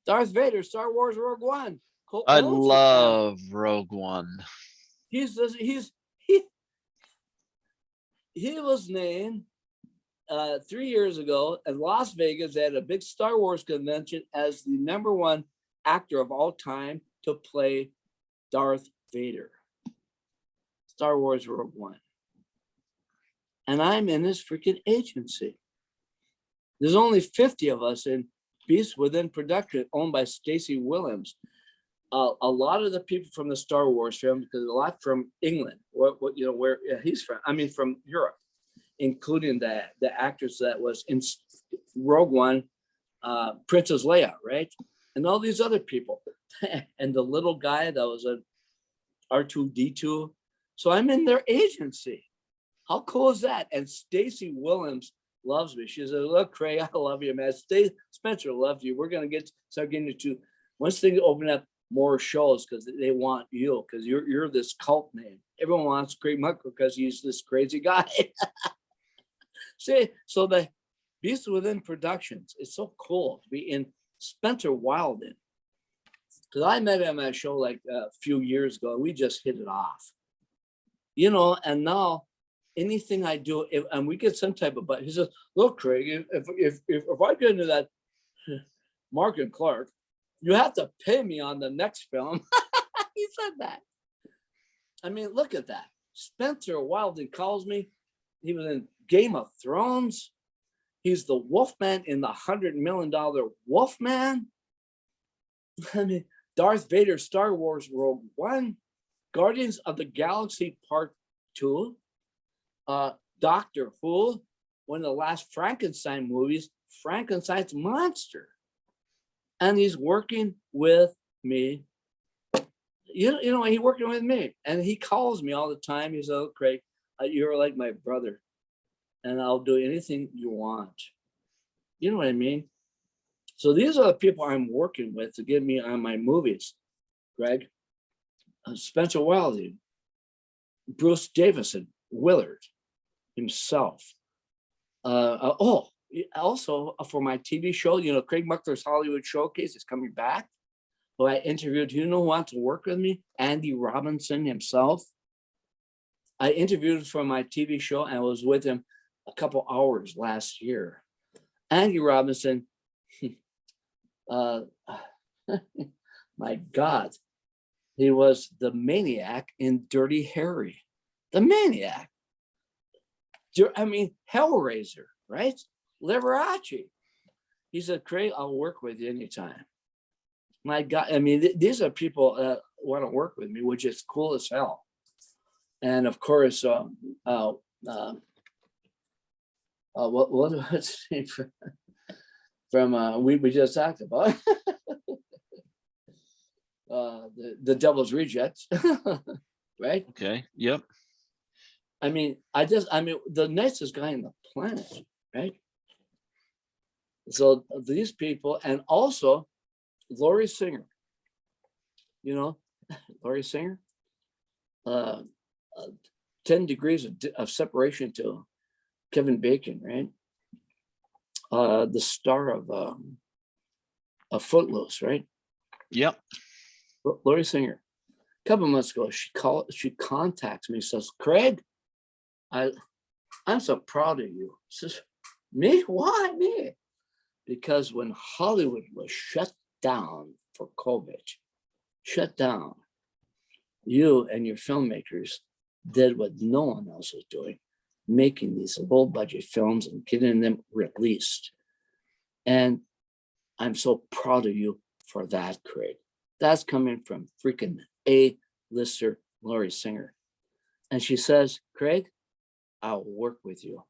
Darth Vader, Star Wars Rogue One. I love Rogue One. He was named 3 years ago in Las Vegas at a big Star Wars convention as the #1 actor of all time to play Darth Vader. Star Wars Rogue One. And I'm in his freaking agency. There's only 50 of us in Beast Within Production, owned by Stacey Williams. A lot of the people from the Star Wars film, because a lot from England, where he's from. I mean, from Europe, including the actress that was in Rogue One, Princess Leia, right? And all these other people, and the little guy that was a R2D2. So I'm in their agency. How cool is that? And Stacey Williams loves me. She says, "Look, Craig, I love you, man. Spencer loves you. We're gonna start getting into once they open up more shows because they want you because you're this cult name. Everyone wants Craig Muckler because he's this crazy guy." See, so the Beast Within Productions, it's so cool to be in Spencer Wilden. Because I met him at a show like a few years ago, and we just hit it off. And now anything I do, and we get some type of, but he says, "Look, Craig, if I get into that Mark and Clark, you have to pay me on the next film." He said that. I mean, look at that. Spencer Wilden calls me. He was in Game of Thrones. He's the Wolfman in the $100 million Wolfman. I mean, Darth Vader, Star Wars Rogue One, Guardians of the Galaxy Part 2, Doctor Who, one of the last Frankenstein movies, Frankenstein's Monster. And he's working with me. He's working with me. And he calls me all the time. He says, "Oh, Craig, you're like my brother. And I'll do anything you want." You know what I mean? So these are the people I'm working with to get me on my movies. Greg, Spencer Wilde, Bruce Davison, Willard himself. Also for my TV show, Craig Muckler's Hollywood Showcase is coming back. Who I interviewed, who wants to work with me? Andy Robinson himself. I interviewed for my TV show and I was with him a couple hours last year. Andy Robinson, my God, he was the maniac in Dirty Harry. The maniac. I mean, Hellraiser, right? Liberace. He said, "Craig, I'll work with you anytime." My God, I mean, these are people that want to work with me, which is cool as hell. And of course, what was his name from we just talked about the Devil's Rejects, right? Okay. Yep. I mean, the nicest guy on the planet, right? So these people, and also Laurie Singer, Laurie Singer, 10 degrees of separation to Kevin Bacon, right? The star of Footloose, right? Yep. Laurie Singer. A couple months ago, she contacts me, says, "Craig, I'm so proud of you." Says, "Me? Why me?" Because when Hollywood was shut down for COVID, shut down, you and your filmmakers did what no one else was doing, making these low budget films and getting them released. And I'm so proud of you for that, Craig. That's coming from freaking A-lister Laurie Singer. And she says, "Craig, I'll work with you."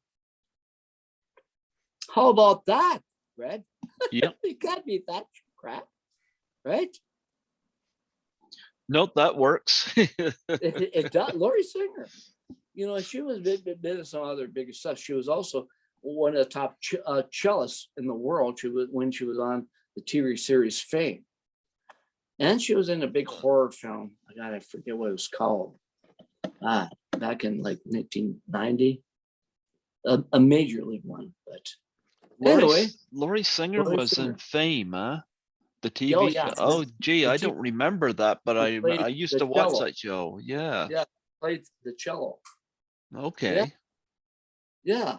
How about that, Red? Yep. You can't beat that crap, right? Nope, that works. It does. Laurie Singer, she was been in some other bigger stuff. She was also one of the top cellists in the world. When she was on the TV series Fame, and she was in a big horror film. I forget what it was called. Back in like 1990, a major league one. But anyway, Laurie Singer was in Fame, huh? The TV Oh, yeah. show. Oh, gee, I TV don't remember that, but I played used the to watch cello. that show. Yeah. Yeah, played the cello. Okay. Yeah,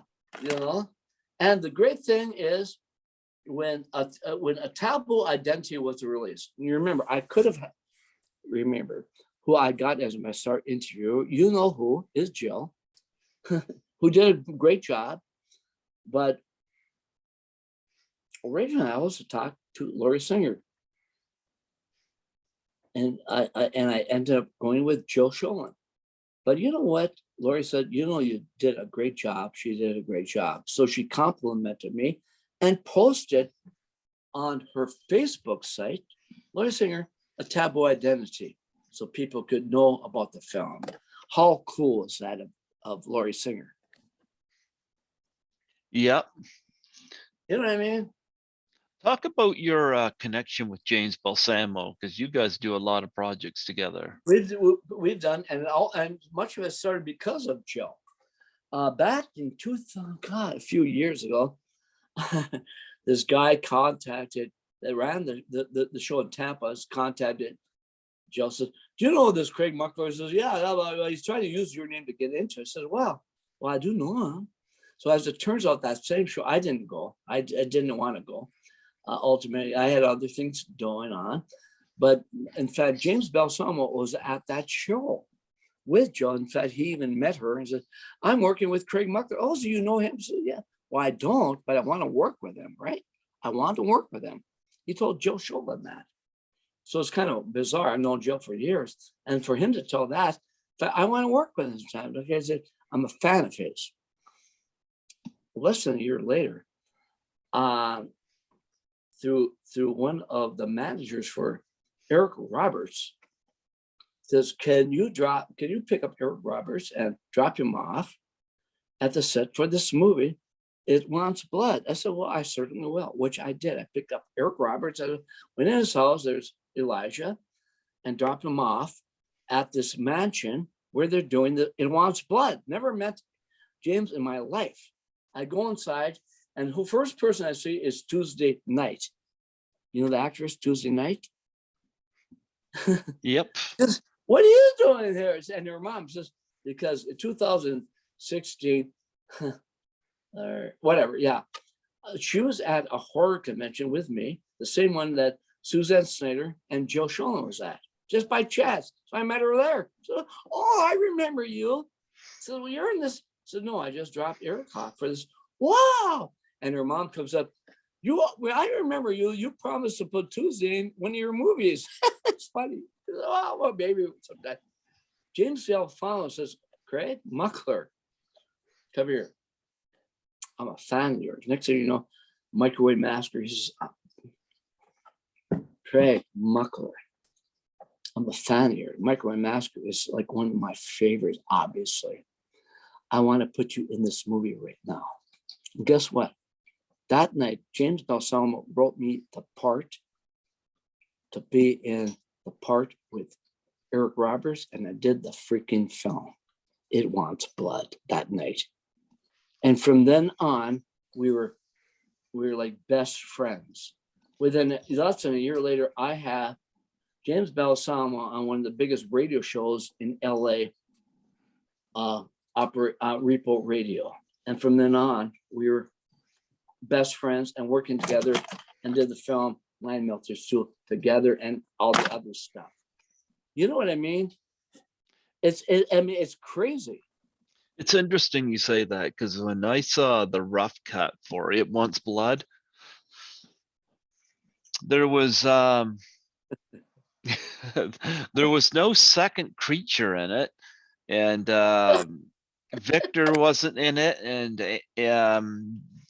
And the great thing is when a Taboo Identity was released, you remember, I could have remembered who I got as my start interview. You know who is Jill, who did a great job. But originally I was to talk to Laurie Singer. And I ended up going with Joe Sholin. But you know what? Laurie said, you did a great job. She did a great job. So she complimented me and posted on her Facebook site, Laurie Singer, a taboo identity, so people could know about the film. How cool is that of Laurie Singer? Yep. You know what I mean? Talk about your connection with James Balsamo, because you guys do a lot of projects together. We've done, and much of it started because of Joe. Back in 2000, God, a few years ago, this guy that ran the show in Tampa, contacted Joe, said, "Do you know this Craig Muckler?" He says, "Yeah, he's trying to use your name to get into it." I said, well, I do know him. So as it turns out, that same show, I didn't go. I didn't want to go. Ultimately, I had other things going on. But in fact, James Balsamo was at that show with Joe. In fact, he even met her and said, "I'm working with Craig Muckler." "Oh, so you know him?" I said, "Yeah." "Well, I don't, but I want to work with him, right? I want to work with him." He told Joe Sholin that. So it's kind of bizarre. I've known Joe for years. And for him to tell that, I want to work with him sometime. Okay, I said, I'm a fan of his. Less than a year later, through one of the managers for Eric Roberts, says, can you pick up Eric Roberts and drop him off at the set for this movie? It Wants Blood. I said, well, I certainly will, which I did. I picked up Eric Roberts. I went in his house, there's Elijah, and dropped him off at this mansion where they're doing It Wants Blood. Never met James in my life. I go inside, and the first person I see is Tuesday Night. You know the actress Tuesday Night? Yep. Says, what are you doing here? And her mom says, because in 2016, or whatever, yeah, she was at a horror convention with me, the same one that Suzanne Snyder and Joe Sholin was at, just by chance. So I met her there. So, oh, I remember you. So, well, you're in this. So no, I just dropped Eric off for this. Wow. And her mom comes up. I remember you. You promised to put Tuesday in one of your movies. It's funny. Oh, well, maybe sometime. James Alfano says, Craig Muckler, come here. I'm a fan of yours. Next thing you know, Microwave Massacre. He says, Craig Muckler, I'm a fan of yours. Microwave Massacre is like one of my favorites, obviously. I want to put you in this movie right now. And guess what? That night, James Balsamo wrote me the part to be in the part with Eric Roberts, and I did the freaking film, It Wants Blood, that night. And from then on, we were like best friends. Within less than a year later, I have James Balsamo on one of the biggest radio shows in LA, Repo Radio. And from then on, we were best friends and working together, and did the film Line Melters 2 together and all the other stuff. You know what I mean? It's crazy. It's interesting you say that, because when I saw the rough cut for It Wants Blood, there was there was no second creature in it, and Victor wasn't in it, and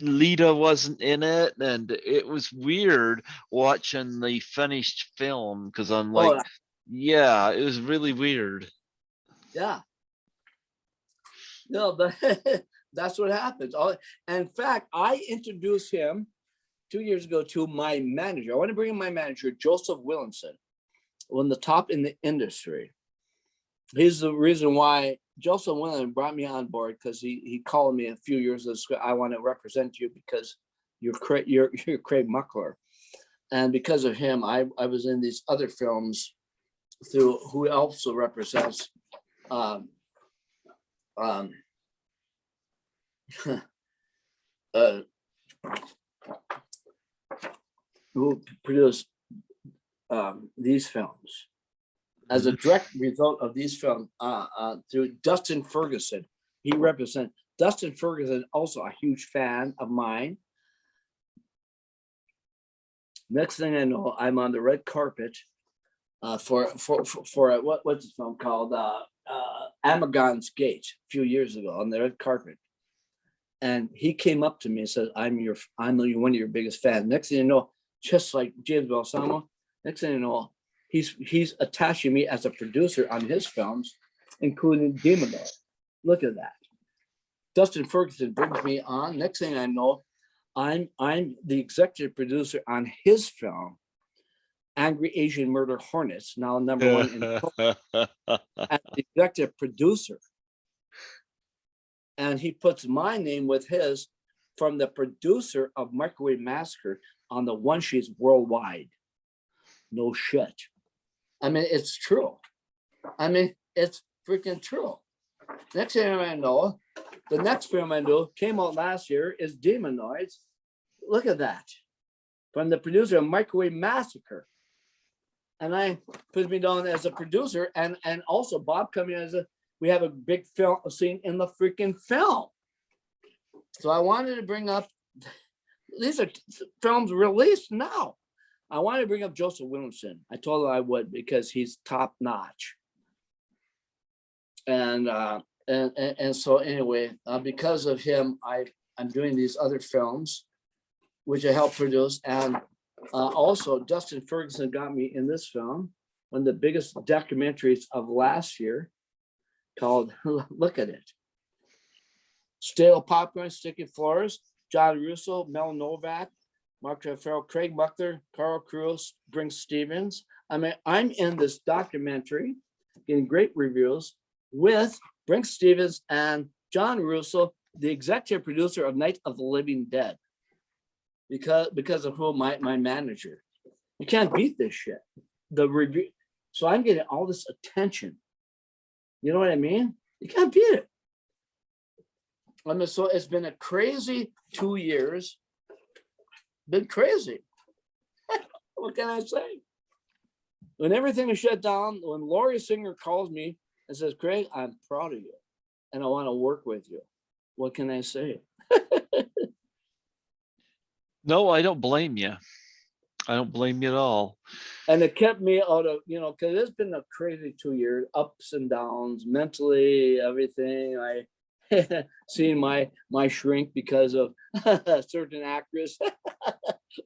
Lita wasn't in it, and it was weird watching the finished film, because I'm like, yeah, it was really weird. Yeah. No, but that's what happens. In fact, I introduced him 2 years ago to my manager. I want to bring in my manager, Joseph Williamson, one of the top in the industry. He's the reason why Joseph Williamson brought me on board, because he called me a few years ago. I want to represent you because you're Craig Muckler. And because of him, I was in these other films through who also represents who produced these films. As a direct result of these films, through Dustin Ferguson, he represents Dustin Ferguson, also a huge fan of mine. Next thing I know, I'm on the red carpet for what's the film called? Amagon's Gate a few years ago on the red carpet. And he came up to me and said, I'm one of your biggest fans. Next thing you know, just like James Balsamo, next thing you know, he's attaching me as a producer on his films, including Demonoid. Look at that. Dustin Ferguson brings me on. Next thing I know, I'm the executive producer on his film, Angry Asian Murder Hornets, now #1 in as the executive producer. And he puts my name with his from the producer of Microwave Massacre on the one sheets worldwide. No shit. I mean, it's true. I mean, it's freaking true. Next thing I know, the next film I do came out last year is Demonoids. Look at that. From the producer of Microwave Massacre. And I put me down as a producer, and also Bob coming as we have a big film scene in the freaking film. So I wanted to bring up, these are films released now. I wanted to bring up Joseph Williamson. I told him I would because he's top notch. And so anyway, because of him, I'm doing these other films, which I helped produce. And also Dustin Ferguson got me in this film, one of the biggest documentaries of last year, called Look at It. Stale Popcorn, Sticky Floors, John Russo, Mel Novak, Mark Farrell, Craig Muckler, Carl Cruz, Brink Stevens. I mean, I'm in this documentary, getting great reviews with Brink Stevens and John Russo, the executive producer of Night of the Living Dead, because of who my manager. You can't beat this shit. The review. So I'm getting all this attention. You know what I mean? You can't beat it. I mean, so it's been a crazy 2 years. Been crazy. What can I say? When everything is shut down, when Laurie Singer calls me and says, Craig, I'm proud of you and I want to work with you. What can I say? No, I don't blame you. I don't blame you at all. And it kept me out of, because it's been a crazy 2 years, ups and downs, mentally, everything. I seen my shrink because of a certain actress.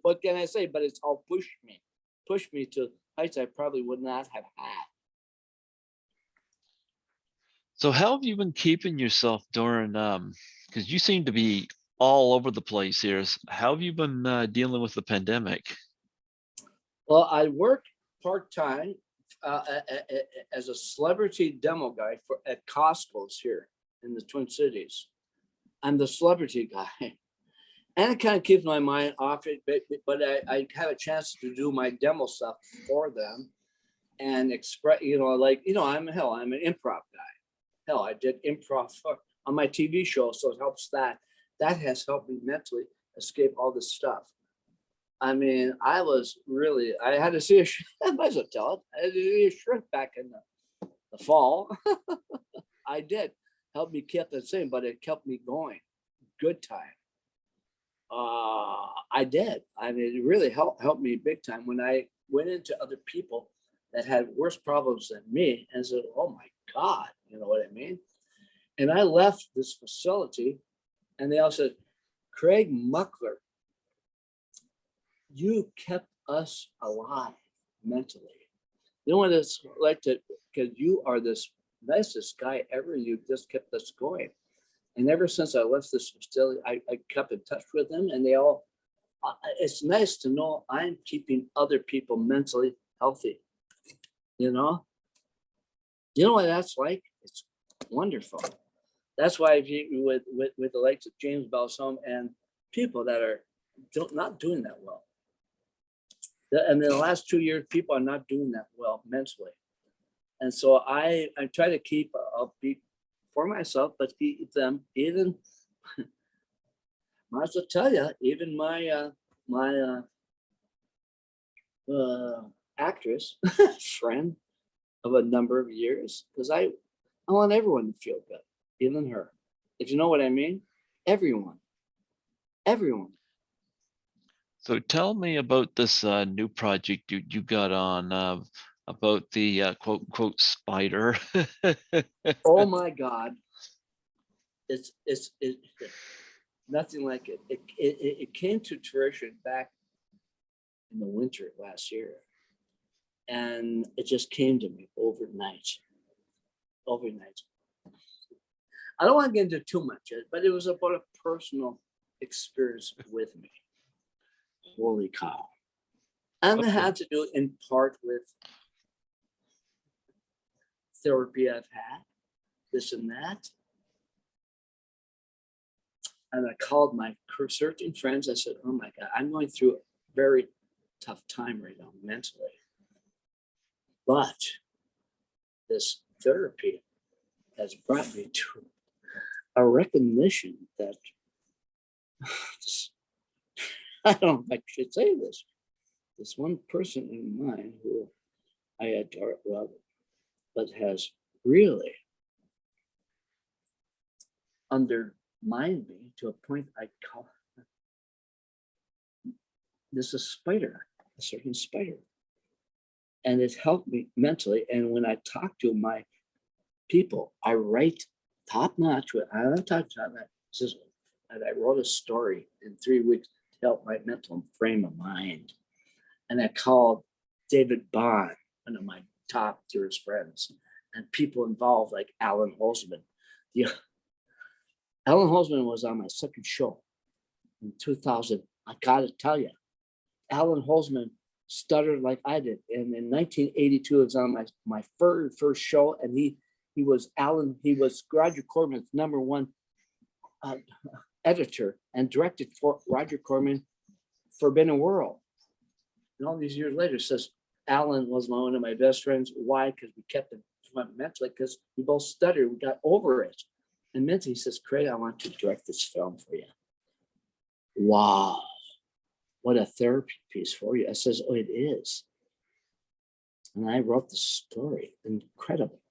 What can I say? But it's all pushed me to heights I probably would not have had. So how have you been keeping yourself during, because you seem to be all over the place here. How have you been dealing with the pandemic? Well, I work part-time as a celebrity demo guy at Costco's here in the Twin Cities. I'm the celebrity guy. And it kind of keeps my mind off it, but I have a chance to do my demo stuff for them and express, I'm an improv guy. Hell, I did improv on my TV show, so it helps that. That has helped me mentally escape all this stuff. I mean, I had to see I might as well tell it. I had to see a shrink back in the fall. I did. Helped me keep the same, but it kept me going. Good time. I did. I mean, it really helped me big time when I went into other people that had worse problems than me and said, oh my God, you know what I mean? And I left this facility and they all said, Craig Muckler, you kept us alive mentally. You know what it's like because you are this nicest guy ever. You just kept us going. And ever since I left this facility, I kept in touch with them and they all, it's nice to know I'm keeping other people mentally healthy. You know what that's like? It's wonderful. That's why if you with the likes of James Balsam and people that are not doing that well. And in the last 2 years, people are not doing that well mentally. And so I try to keep upbeat for myself, but keep them even, I must tell you, even my actress friend of a number of years, because I want everyone to feel good, even her. If you know what I mean, everyone. So tell me about this new project you got on about the quote quote spider. Oh my God. It's nothing like it. It came to fruition back in the winter last year. And it just came to me overnight. Overnight. I don't want to get into too much, but it was about a personal experience with me. Holy cow. And it Okay. had to do in part with therapy I've had, this and that. And I called my searching friends. I said, oh my God, I'm going through a very tough time right now mentally. But this therapy has brought me to a recognition that I don't know if I should say this. This one person in mind who I adore, love, but has really undermined me to a point I call this a spider, a certain spider. And it helped me mentally. And when I talk to my people, I write top notch. I don't talk top notch. And I wrote a story in 3 weeks to help my mental frame of mind. And I called David Bond, one of my top dearest friends, and people involved like Alan Holzman. Yeah. Alan Holzman was on my second show in 2000. I gotta tell you, Alan Holzman stuttered like I did. And in 1982, it was on my first show, and he was Roger Corman's #1 editor and directed for Roger Corman Forbidden World. And all these years later, says Alan was one of my best friends. Why? Because we kept him mentally, because we both stuttered. We got over it. And mentally, he says, Craig, I want to direct this film for you. Wow. What a therapy piece for you. I says, oh, it is. And I wrote the story. Incredible.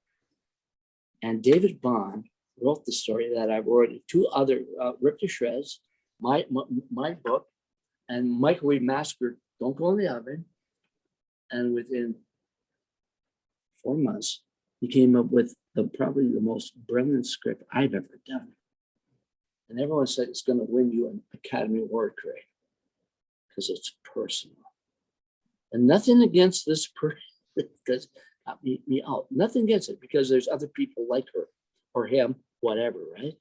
And David Bond wrote the story that I wrote. 2 other, Ripped to Shreds, my book, and Microwave Massacre, Don't Go in the Oven. And within 4 months, he came up with probably the most brilliant script I've ever done. And everyone said it's going to win you an Academy Award, Craig, because it's personal. And nothing against this person, because got me out. Nothing against it, because there's other people like her or him, whatever, right?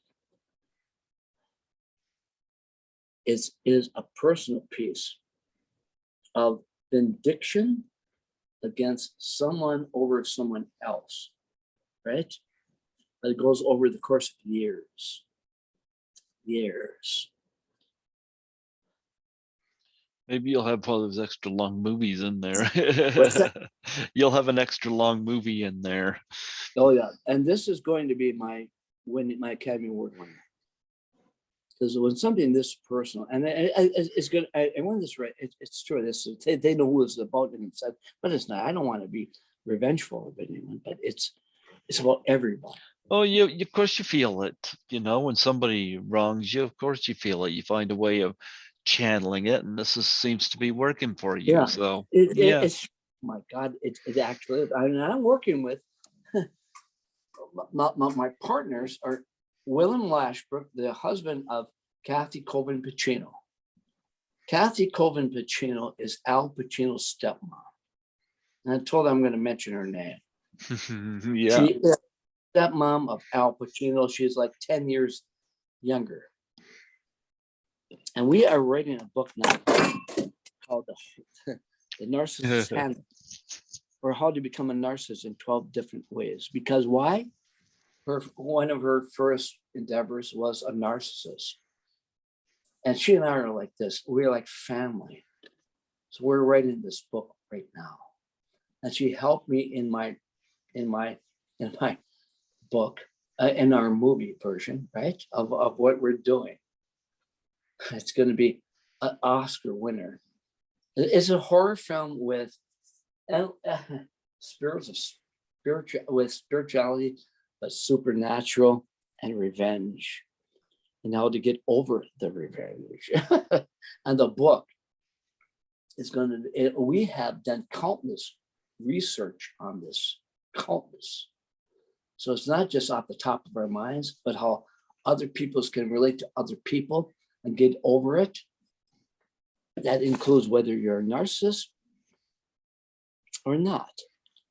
It is a personal piece of vindication against someone over someone else, right? But it goes over the course of years. Maybe you'll have one of those extra long movies in there. What's that? You'll have an extra long movie in there. Oh yeah, and this is going to be my Academy Award winner. Because when something this personal, and it's good, I want this right. It's true. They know who it's about, and it said, but it's not. I don't want to be revengeful of anyone, but it's about everybody. Oh, of course you feel it. When somebody wrongs you, of course you feel it. You find a way of channeling it, and seems to be working for you. Yeah. So It's my God, it actually is. I'm working with my partners are William Lashbrook, the husband of Kathy Coven Pacino. Kathy Coven Pacino is Al Pacino's stepmom. And I told her I'm going to mention her name. Yeah. She is stepmom of Al Pacino. She's like 10 years younger. And we are writing a book now called The Narcissist Handbook, or How to Become a Narcissist in 12 Different Ways. Because why? One of her first endeavors was a narcissist. And she and I are like this. We're like family. So we're writing this book right now. And she helped me in my book, in our movie version, right? Of what we're doing. It's going to be an Oscar winner. It's a horror film with spirituality, but supernatural and revenge, and how to get over the revenge. And the book we have done countless research on this, countless. So it's not just off the top of our minds, but how other peoples can relate to other people and get over it. That includes whether you're a narcissist or not,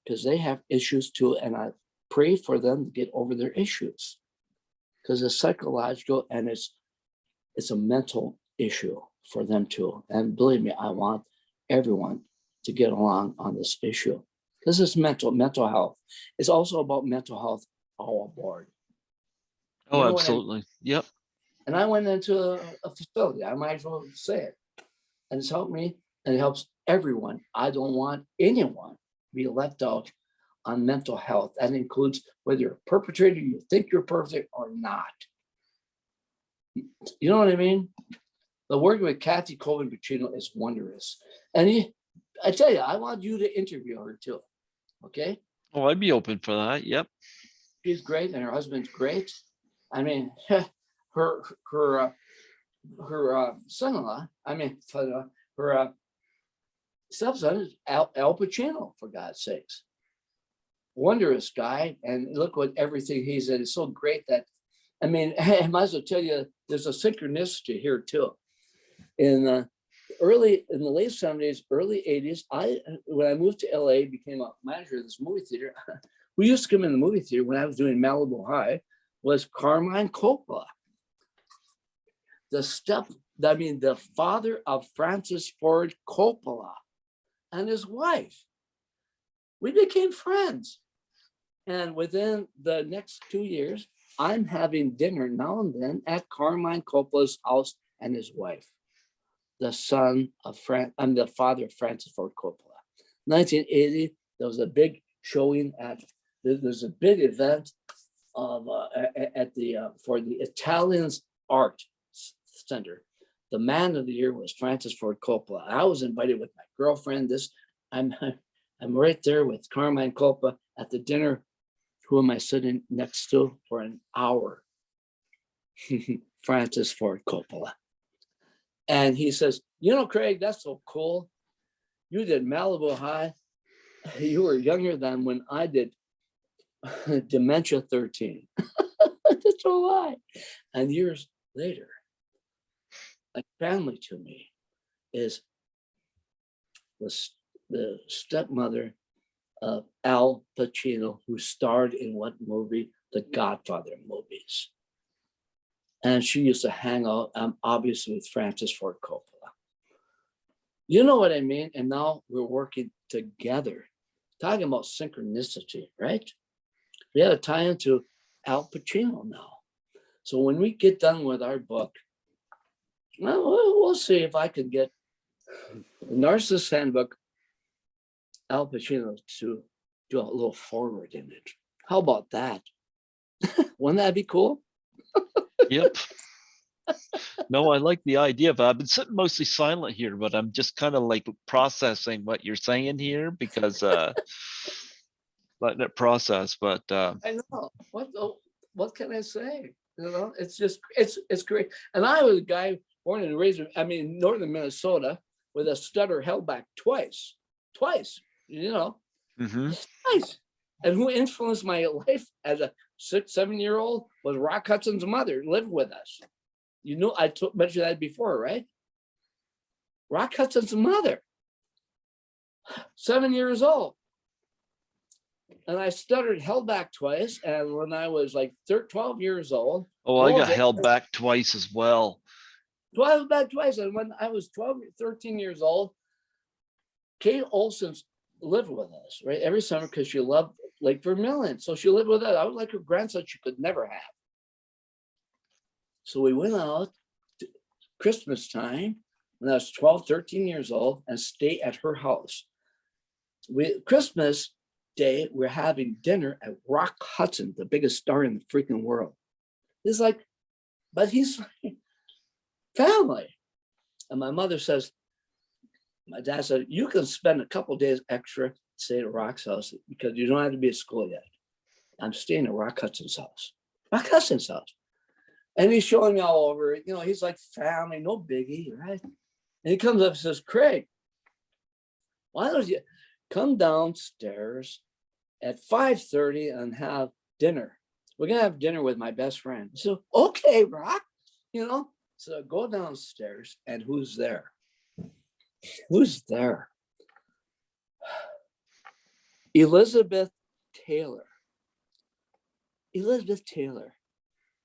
because they have issues too. And I pray for them to get over their issues, because it's psychological and it's a mental issue for them too. And believe me, I want everyone to get along on this issue, because it's mental health. It's also about mental health all aboard. Oh, absolutely. Yep. And I went into a facility, I might as well say it. And it's helped me, and it helps everyone. I don't want anyone to be left out on mental health. That includes whether you're a perpetrator, you think you're perfect or not. You know what I mean? The working with Kathy Colvin-Pacino is wondrous. And I tell you, I want you to interview her too. Okay? Oh, I'd be open for that. Yep. She's great, and her husband's great. I mean, her son-in-law, her stepson is Al Pacino, for God's sakes. Wondrous guy, and look what everything he said. It's so great that, I mean, I might as well tell you, there's a synchronicity here too. In the late 70s, early 80s, when I moved to LA, became a manager of this movie theater. We used to come in the movie theater when I was doing Malibu High, was Carmine Coppola. The father of Francis Ford Coppola and his wife. We became friends. And within the next 2 years, I'm having dinner now and then at Carmine Coppola's house and his wife, the father of Francis Ford Coppola. 1980, there was a big showing there's a big event of for the Italians Art Center. The man of the year was Francis Ford Coppola. I was invited with my girlfriend. I'm right there with Carmine Coppola at the dinner. Who am I sitting next to for an hour? Francis Ford Coppola. And he says, you know, Craig, that's so cool. You did Malibu High. You were younger than when I did Dementia 13. That's a lie. And years later, like family to me is the stepmother of Al Pacino, who starred in what movie? The Godfather movies. And she used to hang out, obviously, with Francis Ford Coppola. You know what I mean? And now we're working together. Talking about synchronicity, right? We have to tie into Al Pacino now. So when we get done with our book, well, we'll see if I can get the Narcissist Handbook, Al Pacino, to do a little forward in it. How about that? Wouldn't that be cool? Yep. No, I like the idea of I've been sitting mostly silent here, but I'm just kind of like processing what you're saying here, because letting it process. But I know. What can I say? You know, it's just it's great. And I was a guy born and raised in northern Minnesota with a stutter held back twice, you know, twice. And who influenced my life as a 6-7-year-old was Rock Hudson's mother, lived with us. You know, I mentioned that before, right? Rock Hudson's mother, 7 years old. And I stuttered, held back twice. And when I was like 12 years old. Oh, I got held back twice as well. 12 back twice. And when I was 13 years old, Kate Olsen lived with us, right? Every summer, because she loved Lake Vermilion. So she lived with us. I was like her grandson she could never have. So we went out to Christmas time when I was 12, 13 years old and stayed at her house. Christmas Day, we're having dinner at Rock Hudson, the biggest star in the freaking world. He's like, but he's like family. And my mother says, my dad said, you can spend a couple days extra stay at Rock's house because you don't have to be at school yet. I'm staying at Rock Hudson's house. Rock Hudson's house. And he's showing me all over it. You know, he's like family, no biggie, right? And he comes up and says, Craig, why don't you come downstairs at 5:30 and have dinner? We're gonna have dinner with my best friend. So, okay, Rock, So go downstairs, and who's there? Who's there? Elizabeth Taylor. Elizabeth Taylor.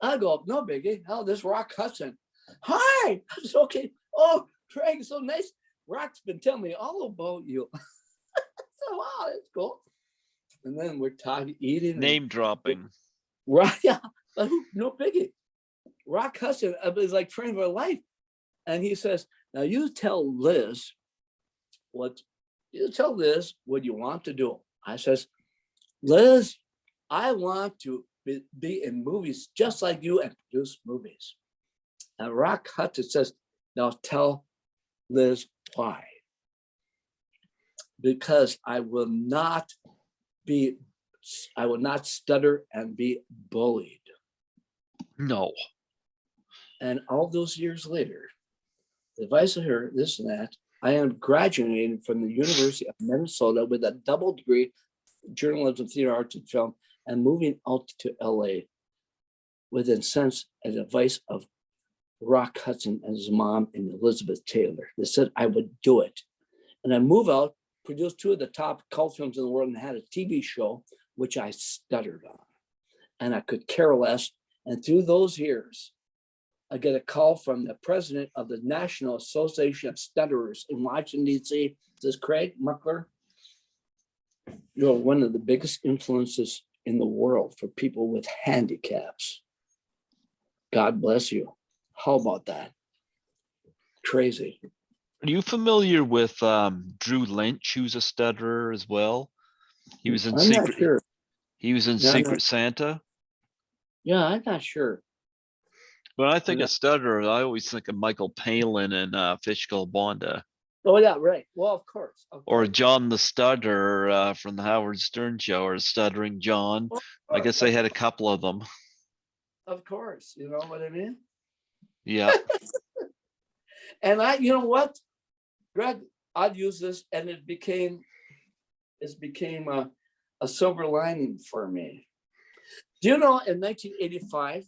I go, no biggie. Oh, this Rock Hudson. Hi. It's okay. Oh, Craig, so nice. Rock's been telling me all about you. So, wow, that's cool. And then we're talking, eating. Name dropping. Right, yeah. No biggie. Rock Hudson is like friend of our life. And he says, now you tell Liz what you want to do. I says, Liz, I want to be in movies just like you and produce movies. And Rock Hudson says, now tell Liz why. Because I will not stutter and be bullied. No. And all those years later, the advice of her, this and that, I am graduating from the University of Minnesota with a double degree, journalism, theater, arts, and film, and moving out to LA with a sense and advice of Rock Hudson and his mom and Elizabeth Taylor. They said I would do it. And I moved out, produced 2 of the top cult films in the world, and had a TV show, which I stuttered on. And I could care less. And through those years, I get a call from the president of the National Association of Stutterers in Washington, D.C. Says, Craig Muckler, you're one of the biggest influences in the world for people with handicaps. God bless you. How about that? Crazy. Are you familiar with Drew Lynch, who's a stutterer as well? He was in I'm not sure. He was in Secret Santa. Yeah, I'm not sure. When I think of stutterer, I always think of Michael Palin and Fish Called Wanda. Oh yeah, right. Well, of course. Or John the Stutterer from the Howard Stern Show, or Stuttering John. I guess they had a couple of them. Of course, you know what I mean? Yeah. And you know what, Greg, I've used this, and it became a silver lining for me. Do you know, in 1985,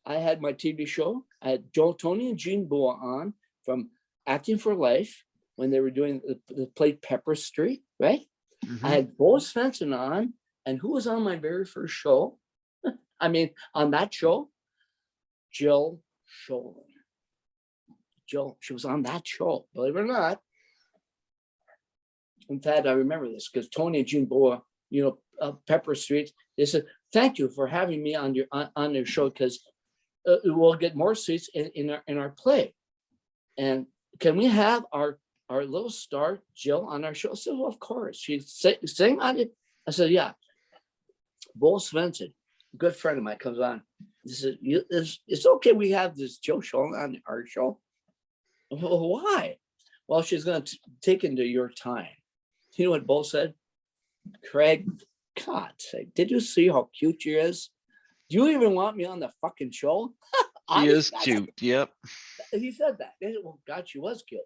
I had my TV show. I had Tony and Gene Boa on from Acting for Life when they were doing the play Pepper Street, right? Mm-hmm. I had Bo Svensson on, and who was on my very first show? I mean, on that show, Jill Schoen. Jill, she was on that show, believe it or not. In fact, I remember this because Tony and Gene Boa, Pepper Street, they said, "Thank you for having me on your show, because we'll get more seats in our play. And can we have our little star Jill on our show?" I said, "Well, of course." She sang on it. I said, "Yeah." Bo Svensson, a good friend of mine, comes on. He said, "It's okay. We have this Jill show on our show." Well, why? Well, she's going to take into your time. You know what Bo said? "Craig, God sake, did you see how cute she is? Do you even want me on the fucking show?" She is cute. Yep. He said that. Well, God, she was cute.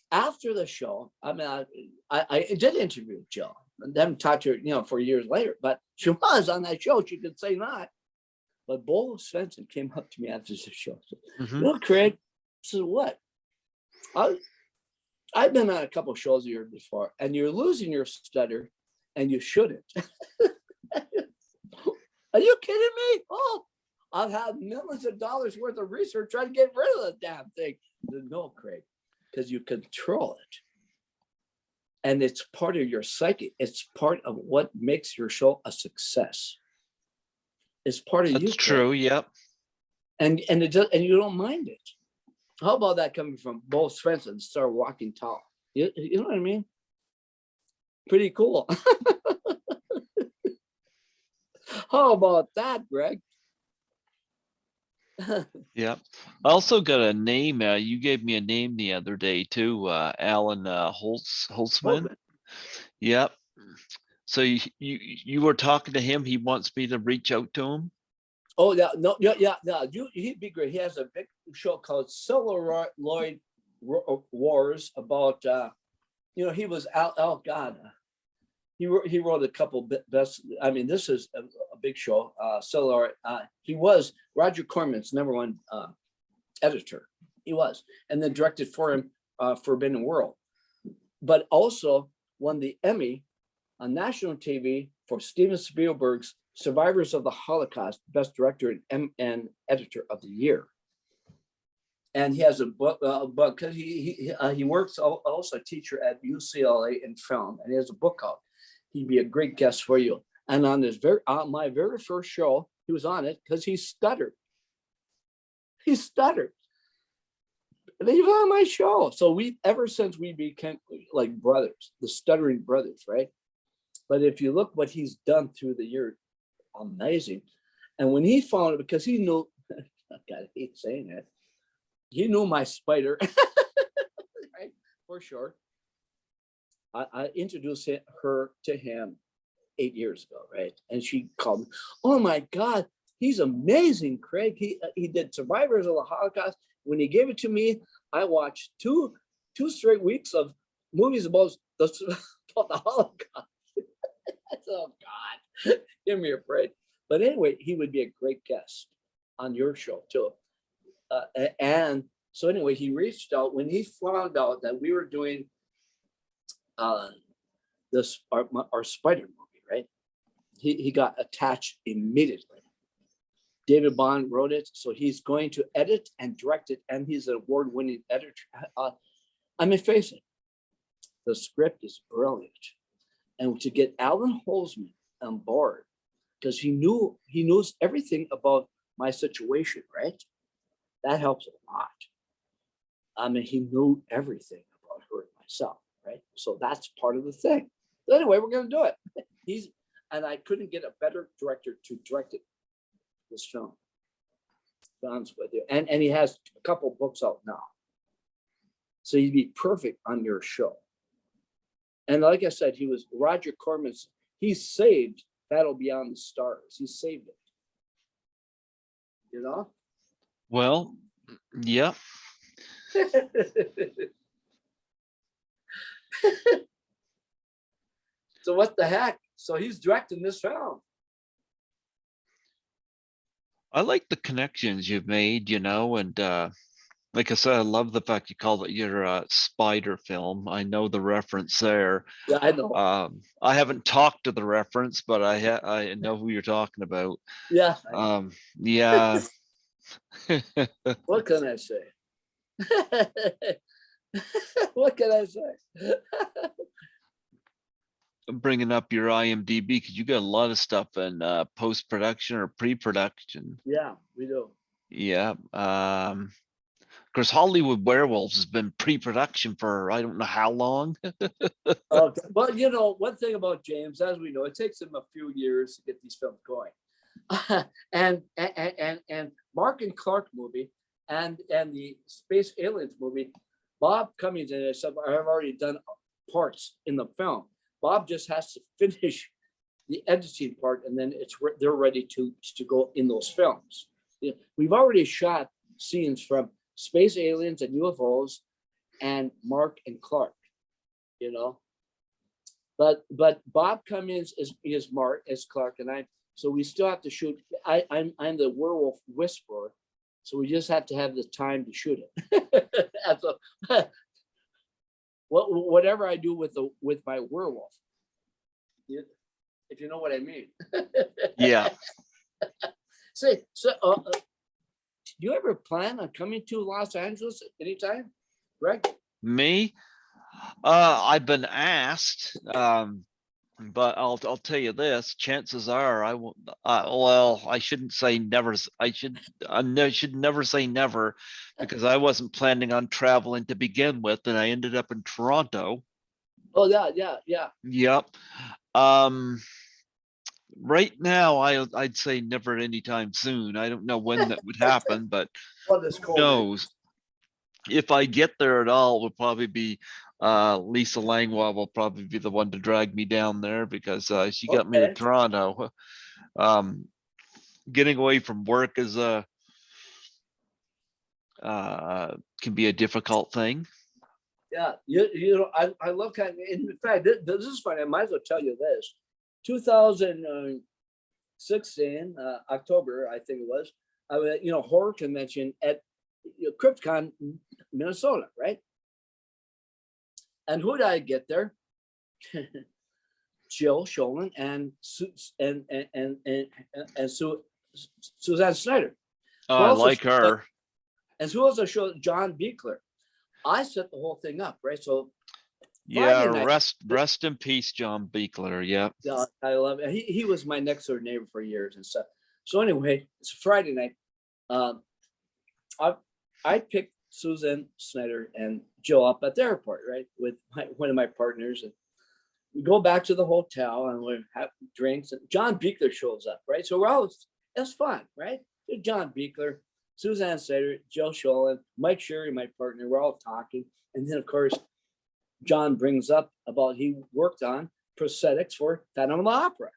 After the show, I mean, I did interview Jill, and then talked to her, for years later. But she was on that show. She could say not. But Bo Svensson came up to me after the show. Said, Craig, I said, "What? I've been on a couple of shows here before, and you're losing your stutter, and you shouldn't." Are you kidding me? Oh, I've had millions of dollars worth of research trying to get rid of the damn thing. I said, "No, Craig, because you control it. And it's part of your psyche. It's part of what makes your show a success. It's part of you." That's true. Craig. Yep. And you don't mind it. How about that coming from Bo Svensson, start walking tall? You know what I mean? Pretty cool. How about that, Greg? Yeah. I also got a name. You gave me a name the other day too, Alan Holtzman. Yep. So you were talking to him. He wants me to reach out to him. Oh yeah, no, yeah. He'd be great. He has a big show called Celluloid wars about, you know, he was God. He wrote a couple best. I mean, this is a big show. He was Roger Corman's #1 editor. He was, and then directed for him Forbidden World, but also won the Emmy on national TV for Steven Spielberg's Survivors of the Holocaust, Best Director and Editor of the Year. And he has a book because he works also a teacher at UCLA in film, and he has a book out. He'd be a great guest for you. And on my very first show, he was on it because he stuttered. He stuttered. And he was on my show. So ever since we became like brothers, the stuttering brothers, right? But if you look what he's done through the year, amazing. And when he found it, because he knew, God, I hate saying it, he knew my spider, right? For sure. I introduced her to him 8 years ago, right? And she called me, oh my God, he's amazing, Craig. He did Survivors of the Holocaust. When he gave it to me, I watched two straight weeks of movies about the Holocaust. Oh God, give me a break. But anyway, he would be a great guest on your show too. And so anyway, he reached out when he found out that we were doing this our Spider movie, right? He got attached immediately. David Bond wrote it, so he's going to edit and direct it, and he's an award-winning editor. I mean, face it, the script is brilliant, and to get Alan Holzman on board because he knows everything about my situation, right? That helps a lot. I mean, he knew everything about her and myself, right? So that's part of the thing. So anyway, we're going to do it. And I couldn't get a better director to direct it. This film, to be honest with you, and he has a couple books out now, so he'd be perfect on your show. And like I said, he was Roger Corman's. He saved Battle Beyond the Stars. He saved it. You know. Well, yeah. So what the heck? So he's directing this film. I like the connections you've made, you know, and like I said, I love the fact you called it your spider film. I know the reference there. Yeah, I know. I haven't talked to the reference, but I know who you're talking about. Yeah. Yeah. What can I say? What can I say? Bringing up your IMDb because you got a lot of stuff in post-production or pre-production. Yeah, we do. Yeah. Of course, Hollywood Werewolves has been pre-production for I don't know how long. Okay. Well, you know, one thing about James, as we know, it takes him a few years to get these films going. and Mark and Clark movie and the Space Aliens movie, Bob Cummings and himself have already done parts in the film. Bob just has to finish the editing part, and then they're ready to go in those films. Yeah, we've already shot scenes from Space Aliens and UFOs and Mark and Clark, you know. But Bob Cummings is Mark, is Clark, and I. So we still have to shoot. I'm the werewolf whisperer, so we just have to have the time to shoot it. So, whatever I do with my werewolf, if you know what I mean. Yeah. So do you ever plan on coming to Los Angeles anytime, Greg? Me? I've been asked, but I'll tell you this: chances are I won't. Well, I shouldn't say never. I should never say never, because I wasn't planning on traveling to begin with, and I ended up in Toronto. Oh yeah. Yep. Right now, I'd say never anytime soon. I don't know when that would happen, but Well, it's who cold. knows? If I get there at all, it will probably be Lisa Langwa will probably be the one to drag me down there because she got me to Okay. Toronto. Getting away from work is can be a difficult thing. Yeah, you know, I love kind of, in fact, this is funny. I might as well tell you this. 2016, October, I think it was, I was at, horror convention at CryptCon, Minnesota, right? And who did I get there? Jill Sholin and Suzanne Snyder. Oh, I like her. And who also showed John Beekler. I set the whole thing up, right? So Yeah, Friday night, rest in peace, John Beekler. Yeah. yeah, I love it. He was my next door neighbor for years and stuff. So anyway, it's Friday night. I picked Susan Snyder and Jill up at the airport, right, with one of my partners, and we go back to the hotel and we have drinks. And John Beekler shows up, right? So it's fun, right? John Beekler, Suzanne Snyder, Jill Sholin, Mike Sherry, my partner. We're all talking, and then of course, John brings up about he worked on prosthetics for Phantom of the Opera,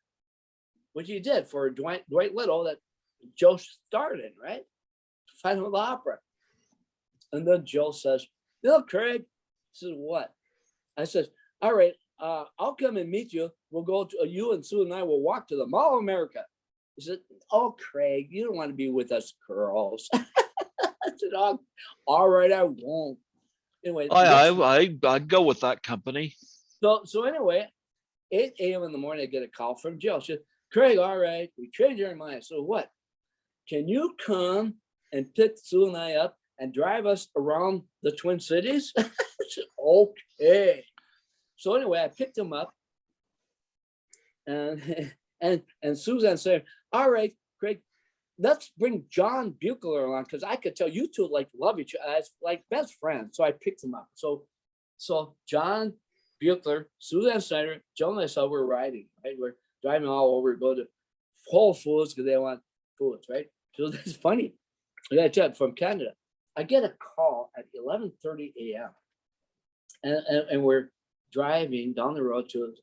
which he did for Dwight Little that Joe starred in, right? Phantom of the Opera. And then Joe says, Craig, I says, what? I says, all right, I'll come and meet you. We'll go to you and Sue and I will walk to the Mall of America. He said, oh, Craig, you don't want to be with us girls. I said, oh, all right, I won't. Anyway, I'd go with that company. So anyway, 8 a.m. in the morning, I get a call from Jill. She said, Craig, all right, we changed our mind. So what? Can you come and pick Sue and I up and drive us around the Twin Cities? I said, okay. So anyway, I picked him up, and Suzanne said, all right, Craig, let's bring John Buechler along, because I could tell you two love each other as like best friends. So I picked him up. So John Buechler, Suzanne Snyder, Joe and myself were riding, right? We're driving all over, go to Whole Foods because they want foods, right? So it's funny. I got to tell you, from Canada, I get a call at 11:30 a.m. And we're driving down the road to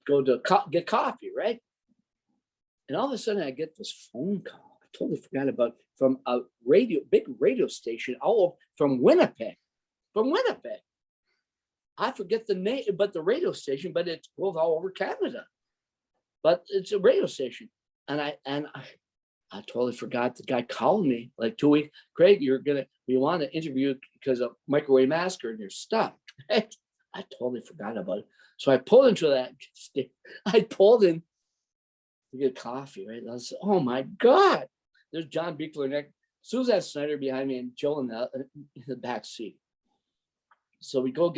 go to get coffee, right? And all of a sudden I get this phone call. I totally forgot about it, from a big radio station from Winnipeg. I forget the name, but the radio station, but it goes all over Canada. But it's a radio station. And I totally forgot. The guy called me like 2 weeks. Craig, we want to interview because of Microwave Massacre and your stuff. Right? I totally forgot about it. So I pulled into that. I pulled in to get coffee, right? I was, oh my God. There's John Beekler next, Suzanne Snyder behind me, and Joe in the back seat. So we go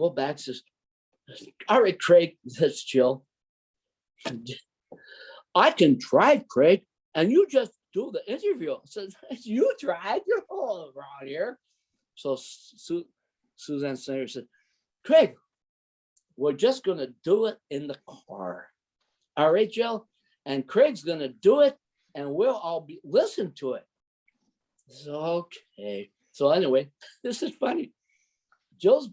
back, says, all right, Craig, that's Jill. I can drive, Craig, and you just do the interview. So you drive, you're all around here. So Suzanne Snyder said, Craig, we're just going to do it in the car. All right, Jill? And Craig's going to do it, and we'll all listen to it. So, okay. So anyway, this is funny. Jill's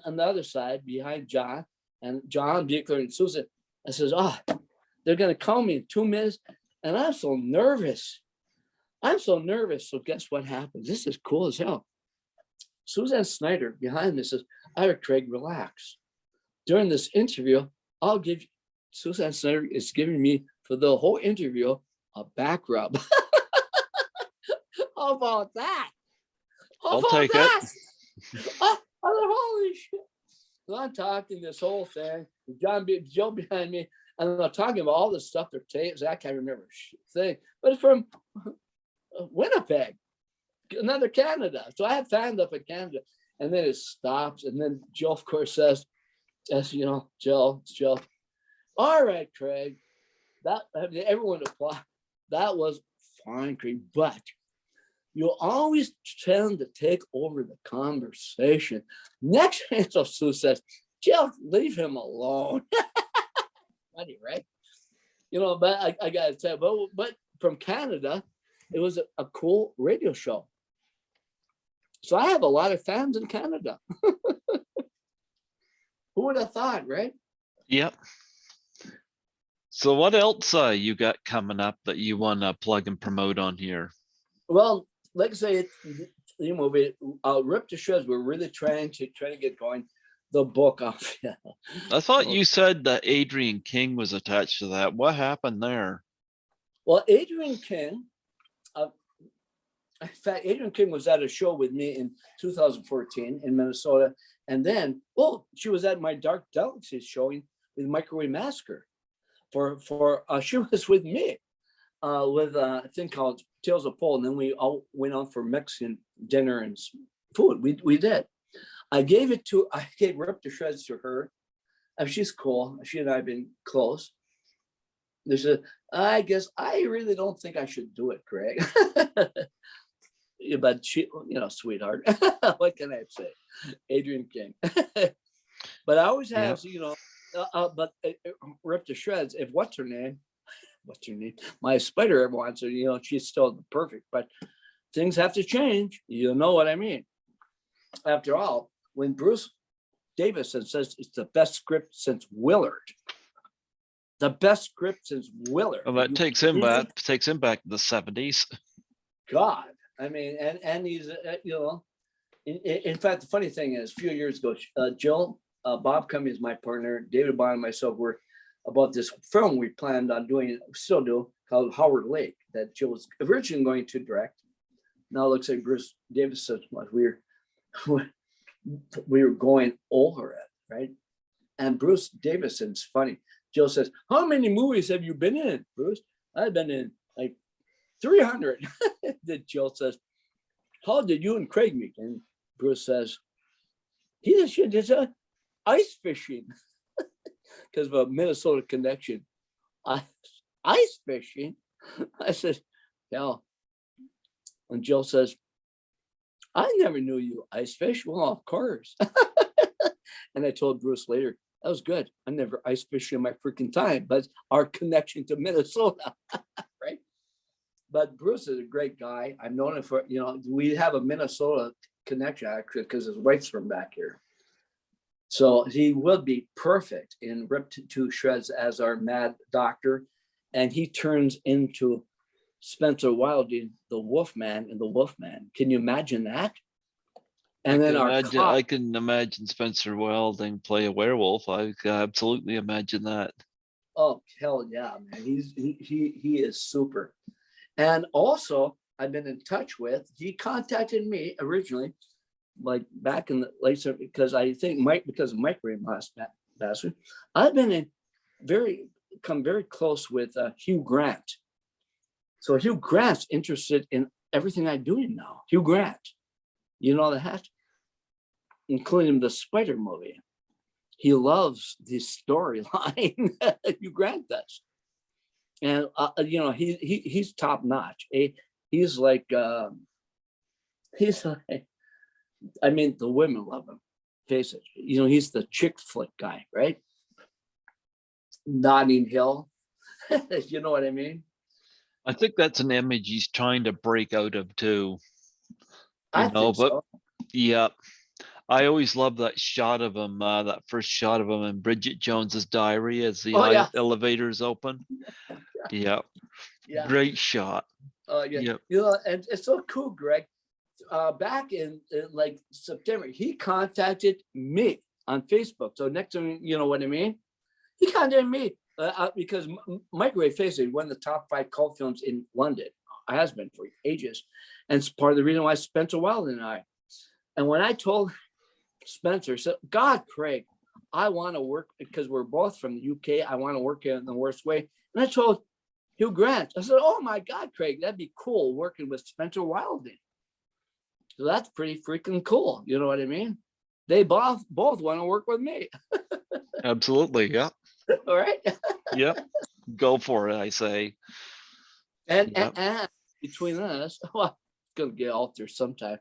on the other side behind John, and John Beekler and Susan. I says, they're going to call me in 2 minutes. And I'm so nervous. So guess what happens? This is cool as hell. Suzanne Snyder behind me says, all right, Craig, relax. During this interview, I'll give you, Suzanne Snyder is giving me for the whole interview a back rub. How about that? I'll take it. Holy shit. So I'm talking this whole thing. Joe behind me, and I'm talking about all the stuff they're taking. I can't remember thing, but it's from Winnipeg, another Canada. So I had fans up in Canada, and then it stops, and then Joe, of course, says, as you know, Joe. All right, Craig. Everyone applaud. That was fine, Craig, but you always tend to take over the conversation. Next thing, so Sue says, Jill, leave him alone. Funny, right? But I gotta tell you, but from Canada, it was a cool radio show. So I have a lot of fans in Canada. Who would have thought, right? Yep. So what else you got coming up that you want to plug and promote on here? Well, like I say, the movie, Rip to Shreds. We're really trying to get going. The book off. I thought you said that Adrian King was attached to that. What happened there? Well, Adrian King, in fact, Adrian King was at a show with me in 2014 in Minnesota. And then, she was at my Dark Galaxy showing with Microwave Massacre. She was with me with a thing called Tales of Pole. And then we all went on for Mexican dinner and food. We did. I gave Rip to Shreds to her. She's cool. She and I have been close. There's I guess I really don't think I should do it, Craig. But she, sweetheart. What can I say? Adrian King. But I always have, but Rip to Shreds, if what's her name? My spider ever wants her, she's still perfect, but things have to change. You know what I mean? After all, when Bruce Davison says it's the best script since Willard, well, that takes him back to the 70s. God, I mean, and he's in fact, the funny thing is, a few years ago, Jill, Bob Cummings, my partner, David Bond and myself were about this film we planned on doing, still do, called Howard Lake, that Jill was originally going to direct. Now it looks like Bruce Davison was we were going over it, right? And Bruce Davison's funny. Jill says, "How many movies have you been in, Bruce?" "I've been in like 300. Then Jill says, "How did you and Craig meet?" And Bruce says, "He did ice fishing," because of a Minnesota connection. Ice fishing? I said, "Yeah." And Jill says, "I never knew you ice fish." "Well, of course." And I told Bruce later, that was good. I never ice fished in my freaking time, but our connection to Minnesota, right? But Bruce is a great guy. I've known him for, we have a Minnesota connection actually because his wife's from back here. So he would be perfect in Ripped to Shreds as our mad doctor. And he turns into Spencer Wilding, the Wolfman in the Wolfman. Can you imagine that? And then I can imagine Spencer Wilding play a werewolf. I can absolutely imagine that. Oh, hell yeah, man. He is super. And also, I've been in touch with, he contacted me originally, like back in the late 70s, because I think because of Microwave Massacre, I've been come very close with Hugh Grant. So Hugh Grant's interested in everything I'm doing now. Hugh Grant, you know that? Including the Spider movie. He loves the storyline. Hugh Grant does. And he's top notch. He's like, I mean, the women love him. Face it. He's the chick flick guy, right? Notting Hill. You know what I mean? I think that's an image he's trying to break out of too. I think so. Yeah. I always love that shot of him, that first shot of him in Bridget Jones's Diary as the elevators open. Yeah. Great shot. Yeah. And it's so cool, Greg. Back in like September, he contacted me on Facebook. So next time, you know what I mean? He contacted me because Microwave Faces, one of the top 5 cult films in London, has been for ages. And it's part of the reason why Spencer Wilder and I. And when I told Spencer, said, "God, Craig, I want to work," because we're both from the UK. I want to work in the worst way. And I told Hugh Grant, I said, "Oh my God, Craig, that'd be cool working with Spencer Wilding." So that's pretty freaking cool. You know what I mean? They both want to work with me. Absolutely. Yeah. All right. Yep. Go for it, I say. And between us, well, it's gonna get altered sometime.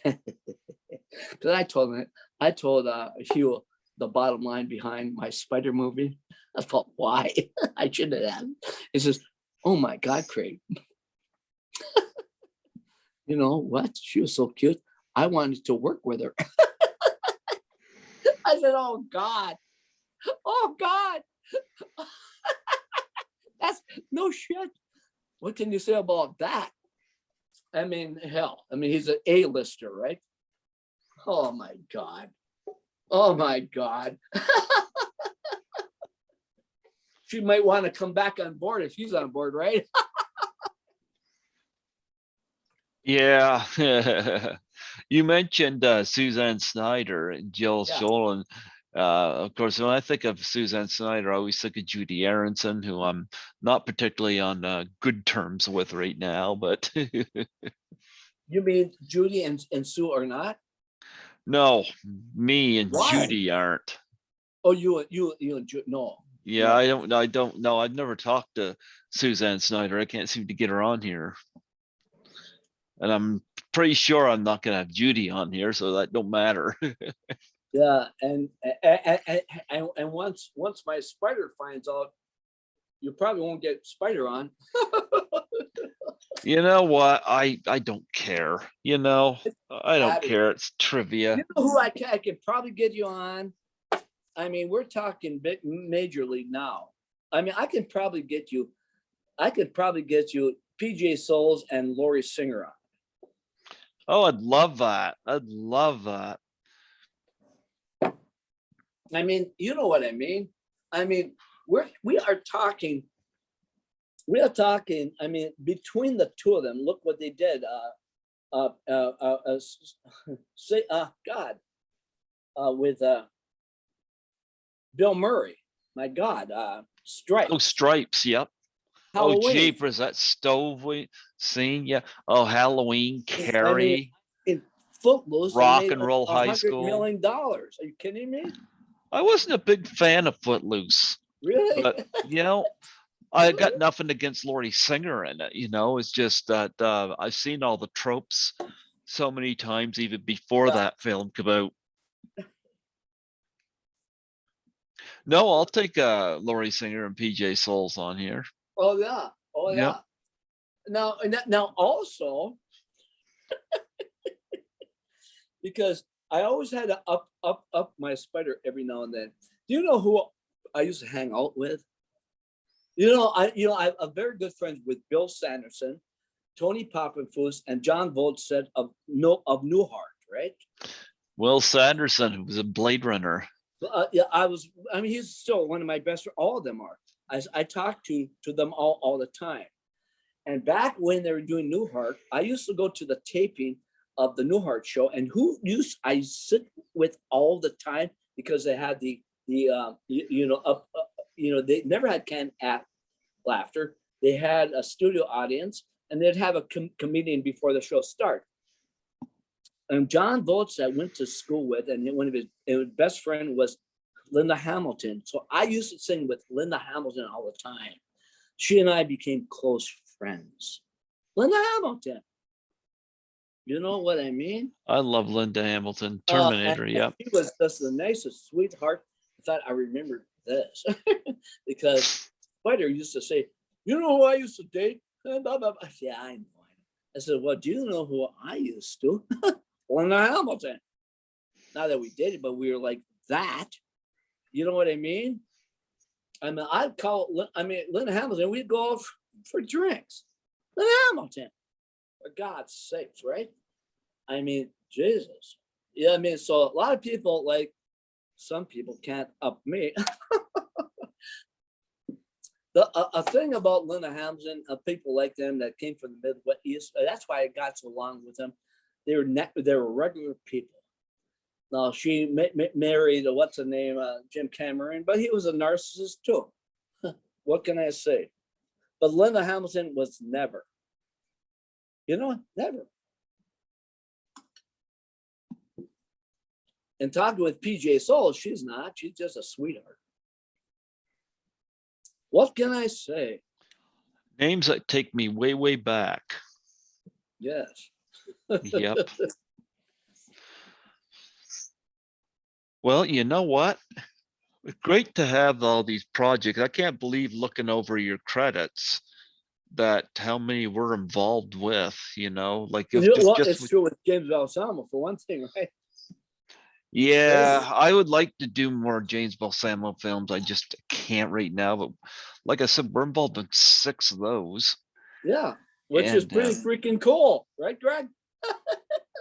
Because I told Hugh the bottom line behind my Spider movie. I thought, why? I shouldn't have. He says, "Oh my God, Craig. You know what? She was so cute. I wanted to work with her." I said, "Oh God. Oh God." That's no shit. What can you say about that? I mean, hell, I mean, he's an A-lister, right? Oh my God. Oh my God. She might want to come back on board if he's on board, right? Yeah. You mentioned Suzanne Snyder and Jill Yeah. Schoelen. Of course, when I think of Suzanne Snyder, I always think of Judy Aronson, who I'm not particularly on good terms with right now. But You mean Judy and Sue are not? no, me and Why? Judy aren't. Oh, you and Judy? No, Yeah, no. I don't know. I've never talked to Suzanne Snyder. I can't seem to get her on here. And I'm pretty sure I'm not gonna have Judy on here, so that don't matter. Yeah, and once my spider finds out, you probably won't get Spider on. You know what? I don't care. You know, I don't Matter. care. It's trivia. You know who I can probably get you on? I mean, we're talking big major league now. I mean, I could probably get you PJ Souls and Lori Singer on. Oh, I'd love that. I'd love that. I mean, you know what I mean? I mean, we are talking. I mean, between the two of them, look what they did. With Bill Murray. My God, Stripes. Oh, Stripes. Yep. Halloween. Oh, jeepers, that stove scene. Yeah. Oh, Halloween, Carrie. In Footloose, Rock and Roll High School. $100 million. Are you kidding me? I wasn't a big fan of Footloose. Really? But, you know, I got nothing against Lori Singer in it. You know, it's just that I've seen all the tropes so many times, even before that film came out. No, I'll take Lori Singer and PJ Souls on here. Oh yeah. Oh yeah. Yep. Now also, because I always had to up my spider every now and then. Do you know who I used to hang out with? I have very good friends with Bill Sanderson, Tony Poppenfuss, and John Volstead of Newhart, right? Will Sanderson, who was a Blade Runner. Yeah, I mean, he's still one of my best. All of them are. I talk to them all the time. And back when they were doing Newhart, I used to go to the taping of the Newhart show, and I sit with all the time because they had they never had canned laughter. They had a studio audience, and they'd have a comedian before the show started. And John Volz I went to school with, and one of his best friend was Linda Hamilton. So I used to sing with Linda Hamilton all the time. She and I became close friends. Linda Hamilton. You know what I mean? I love Linda Hamilton. Terminator, yep. She was just the nicest sweetheart. I thought I remembered this because Spider used to say, "You know who I used to date?" And blah, blah, blah. Yeah, I know. I said, "Well, do you know who I used to?" Linda Hamilton. Not that we did it, but we were like that. You know what I mean? I mean, Linda Hamilton, we'd go out for drinks. Linda Hamilton. For God's sakes, right? I mean, Jesus. Yeah, I mean, so a lot of people, like, some people can't up me. A thing about Linda Hamilton, people like them that came from the Midwest, that's why I got so along with them. They were regular people. Now, she married, what's the name, Jim Cameron, but he was a narcissist too. What can I say? But Linda Hamilton was never. Never. And talking with PJ Souls, she's not. She's just a sweetheart. What can I say? Names that take me way, way back. Yes. Yep. Well, you know what? It's great to have all these projects. I can't believe looking over your credits that how many we're involved with, like it's true with James Balsamo for one thing, right? Yeah, I would like to do more James Balsamo films. I just can't right now. But like I said, we're involved in 6 of those. Yeah. which is And pretty freaking cool, right, Greg?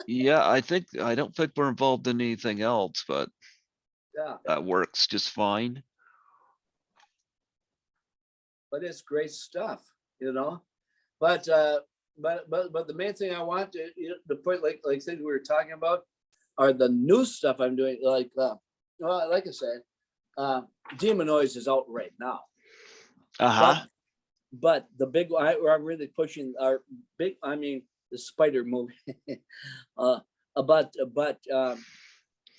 yeah, I don't think we're involved in anything else, but Yeah, that works just fine. but it's great stuff, you know. But but the main thing I want to, the point, like I said, we were talking about, are the new stuff I'm doing. Like well, like I said, Demonoids is out right now. But the big one, I'm really pushing our big, I mean, the spider movie. But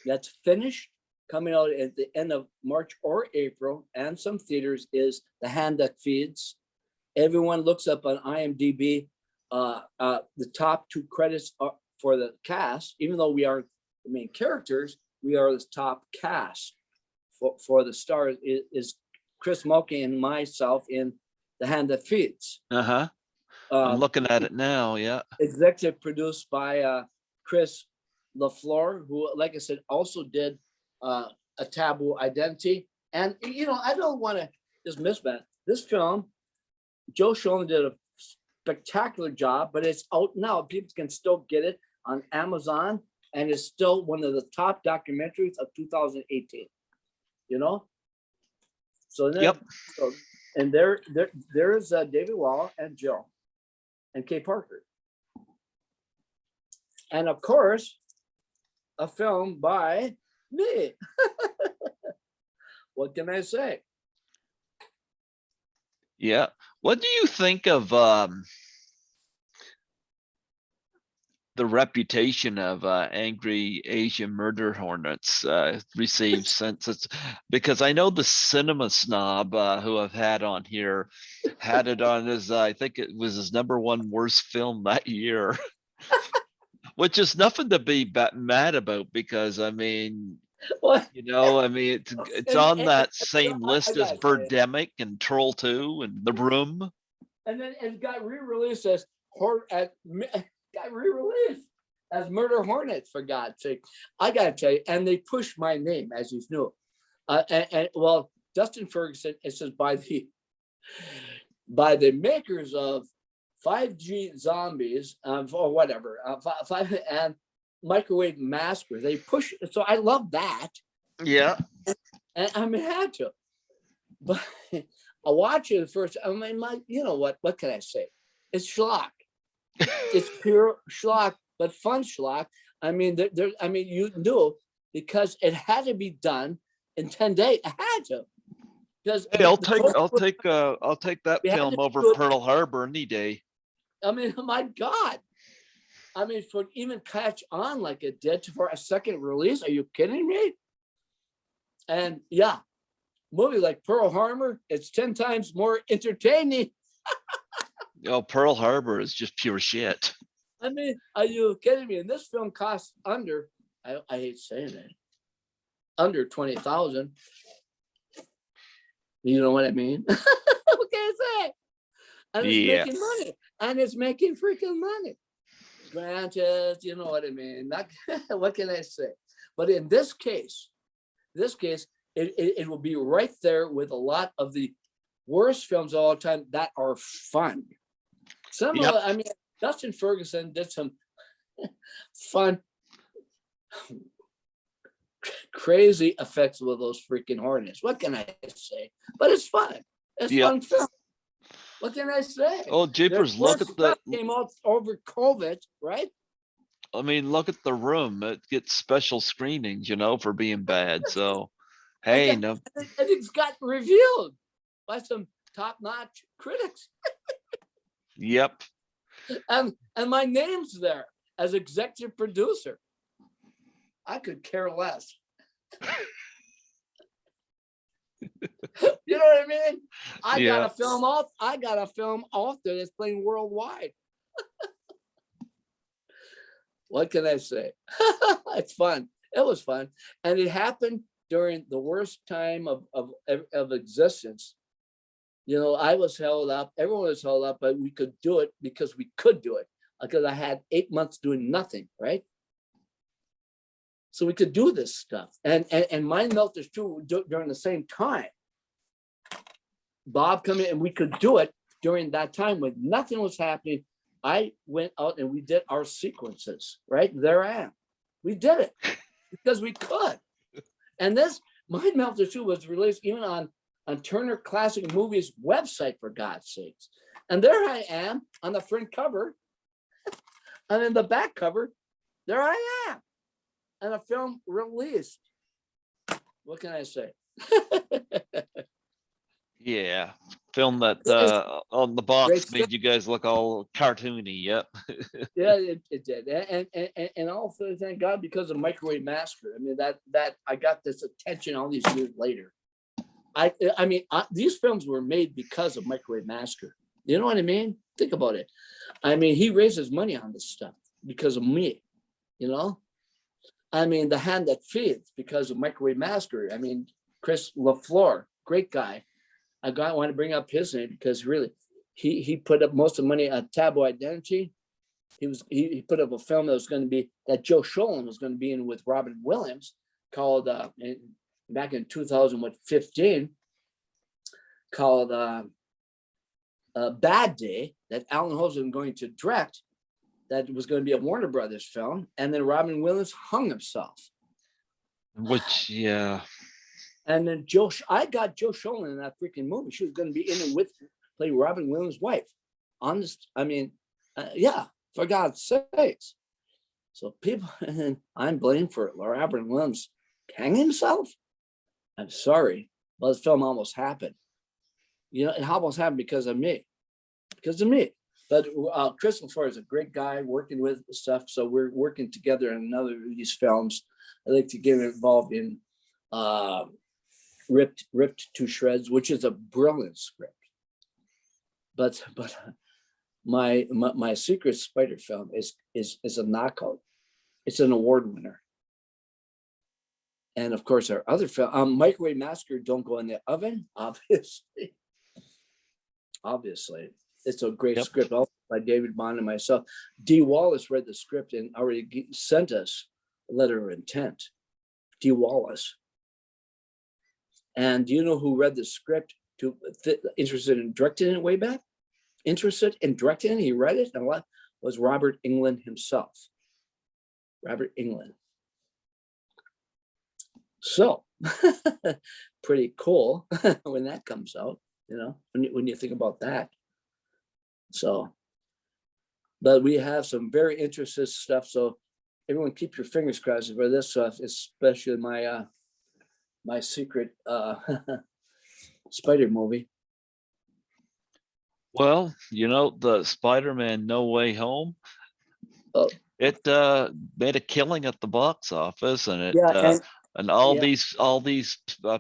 that's finished, coming out at the end of March or April, and some theaters, is The Hand That Feeds. Everyone looks up on IMDb. The top 2 credits are for the cast, even though we aren't the main characters, we are the top cast for the stars, is Chris Mulkey and myself in The Hand That Feeds. I'm looking at it now. Yeah. Executive produced by Chris LaFleur, who, like I said, also did A Taboo Identity. And, I don't want to dismiss that. This film, Joe Schoen did a spectacular job, but it's out now. People can still get it on Amazon, and it's still one of the top documentaries of 2018. So then, Yep. And there's David Wall and Joe and Kay Parker, and of course, a film by me. What can I say? Yeah. What do you think of the reputation of Angry Asian Murder Hornets received since it's, because I know the Cinema Snob who I've had on here had it on as I think it was his #1 worst film that year, which is nothing to be mad about, because I mean, What? I mean, it's on that same list as Birdemic and Troll 2 and The Room. And then it got re-released as Murder Hornets, for God's sake. I gotta tell you, and they pushed my name, as you know. And well, Dustin Ferguson, it says by the makers of 5G Zombies, or whatever, 5 and Microwave Massacre. They push, so I love that. Yeah. And I mean, I had to, but I watch it first. I mean, what can I say? It's schlock. It's pure schlock, but fun schlock. I mean, you knew, because it had to be done in 10 days. It had to. Because hey, I'll take that film over Pearl Harbor any day. I mean, my God. I mean, for even catch on like it did for a second release, are you kidding me? And yeah, movie like Pearl Harbor, it's 10 times more entertaining. Pearl Harbor is just pure shit. I mean, are you kidding me? And this film costs under, I hate saying it, under 20,000. You know what I mean? What can I say? And it's making money. And it's making freaking money. Granted, you know what I mean? What can I say? But in this case, it will be right there with a lot of the worst films of all time that are fun. I mean, Dustin Ferguson did some fun, crazy effects with those freaking Hornets. What can I say? But it's fun. It's fun film. What can I say? Oh, jeepers, look at that. Came out over COVID, right? I mean, look at The Room. It gets special screenings, for being bad. So, hey, no. And it's got reviewed by some top-notch critics. Yep. And my name's there as executive producer. I could care less. You know what I mean? I got a film out there that's playing worldwide. What can I say? It's fun. It was fun. And it happened during the worst time of existence. I was held up, everyone was held up, but we could do it because we could do it. Because I had 8 months doing nothing, right? So we could do this stuff. And mine melted too during the same time. Bob come in, and we could do it during that time when nothing was happening. I went out and we did our sequences, right? There I am. We did it because we could. And this Mind Melter 2 was released even on Turner Classic Movies website, for God's sakes. And there I am on the front cover. And in the back cover, there I am. And a film released. What can I say? Yeah, film that on the box made you guys look all cartoony. Yep. Yeah, it did, and also thank God because of Microwave Massacre. I mean that I got this attention all these years later. I mean these films were made because of Microwave Massacre. You know what I mean? Think about it. I mean, he raises money on this stuff because of me. You know, I mean, The Hand That Feeds because of Microwave Massacre. I mean, Chris LaFleur, great guy. I want to bring up his name because really, he put up most of the money on Taboo Identity. He put up a film that Joe Sholin was going to be in with Robin Williams, called back in 2015, called Bad Day, that Alan Holmes was going to direct. That was going to be a Warner Brothers film, and then Robin Williams hung himself. Which, yeah. And then I got Joe Sholin in that freaking movie. She was going to be in it play Robin Williams' wife. Honest, I mean, yeah, for God's sakes. So people, and I'm blamed for it. Robin Williams hanging himself. I'm sorry, but the film almost happened. You know, it almost happened because of me. But Chris LaFleur is a great guy working with stuff. So we're working together in another of these films. I like to get involved in Ripped to Shreds, which is a brilliant script. But my Secret Spider film is a knockout. It's an award winner. And of course, our other film, Microwave Massacre, Don't Go in the Oven, obviously. Obviously, it's a great script, also by David Bond and myself. Dee Wallace read the script and already sent us a letter of intent. Dee Wallace. And do you know who read the script interested in directing it way back? Interested in directing it, he read it, and what was Robert Englund himself. Robert Englund. So, pretty cool when that comes out, you know, when you think about that. So, but we have some very interesting stuff. So everyone keep your fingers crossed for this stuff, especially my secret Spider movie. Well, you know, the Spider-Man No Way Home, it made a killing at the box office, and and all these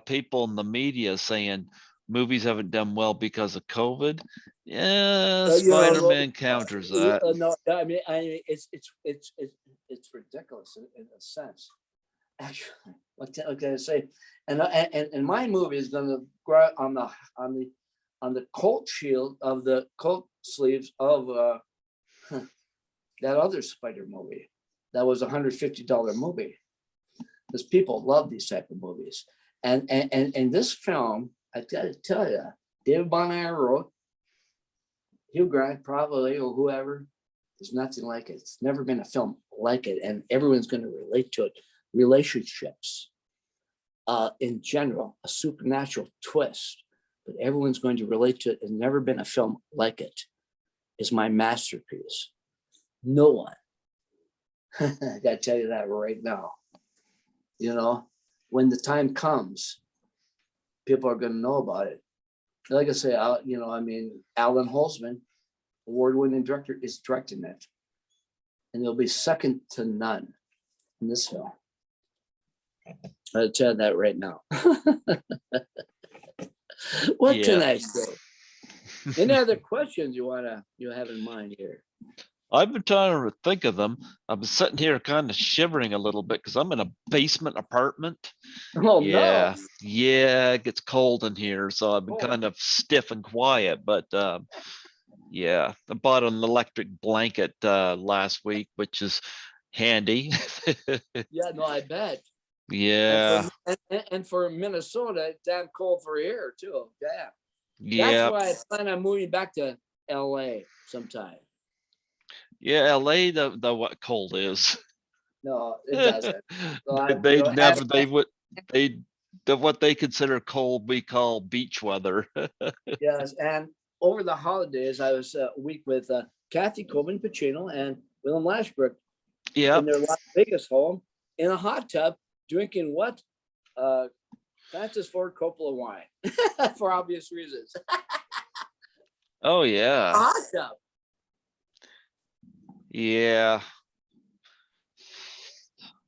people in the media saying movies haven't done well because of COVID. Yeah, Spider-Man counters that. No, I mean, it's ridiculous in a sense. Actually, what can I say? And my movie is going to grow on the coat shield of the coat sleeves of that other Spider movie. That was $150 movie. Because people love these type of movies. And this film, I got to tell you, David Bonar wrote, Hugh Grant probably, or whoever, there's nothing like it. It's never been a film like it, and everyone's going to relate to it. Relationships, in general, a supernatural twist, but everyone's going to relate to it. There's never been a film like it. Is my masterpiece. No one. I got to tell you that right now. You know, when the time comes, people are going to know about it. Like I say, you know, I mean, Alan Holtzman, award-winning director, is directing it. And it'll be second to none in this film. I'll tell you that right now. What can I say? Any other questions you have in mind here? I've been trying to think of them. I've been sitting here kind of shivering a little bit because I'm in a basement apartment. Oh, yeah. no. Yeah, it gets cold in here. So I've been kind of stiff and quiet. But yeah, I bought an electric blanket last week, which is handy. Yeah, no, I bet. Yeah. And for Minnesota, it's damn cold for here, too. Damn. Yeah. That's why I plan on moving back to LA sometime. Yeah, LA, the what cold is. No, it doesn't. So They never, they would, they, what they consider cold, we call beach weather. yes, and over the holidays, I was a week with Kathy Coben Pacino and Willem Lashbrook Yeah. in their Las Vegas home in a hot tub, drinking what? Francis Ford Coppola wine for obvious reasons. Oh A yeah. hot tub. Yeah.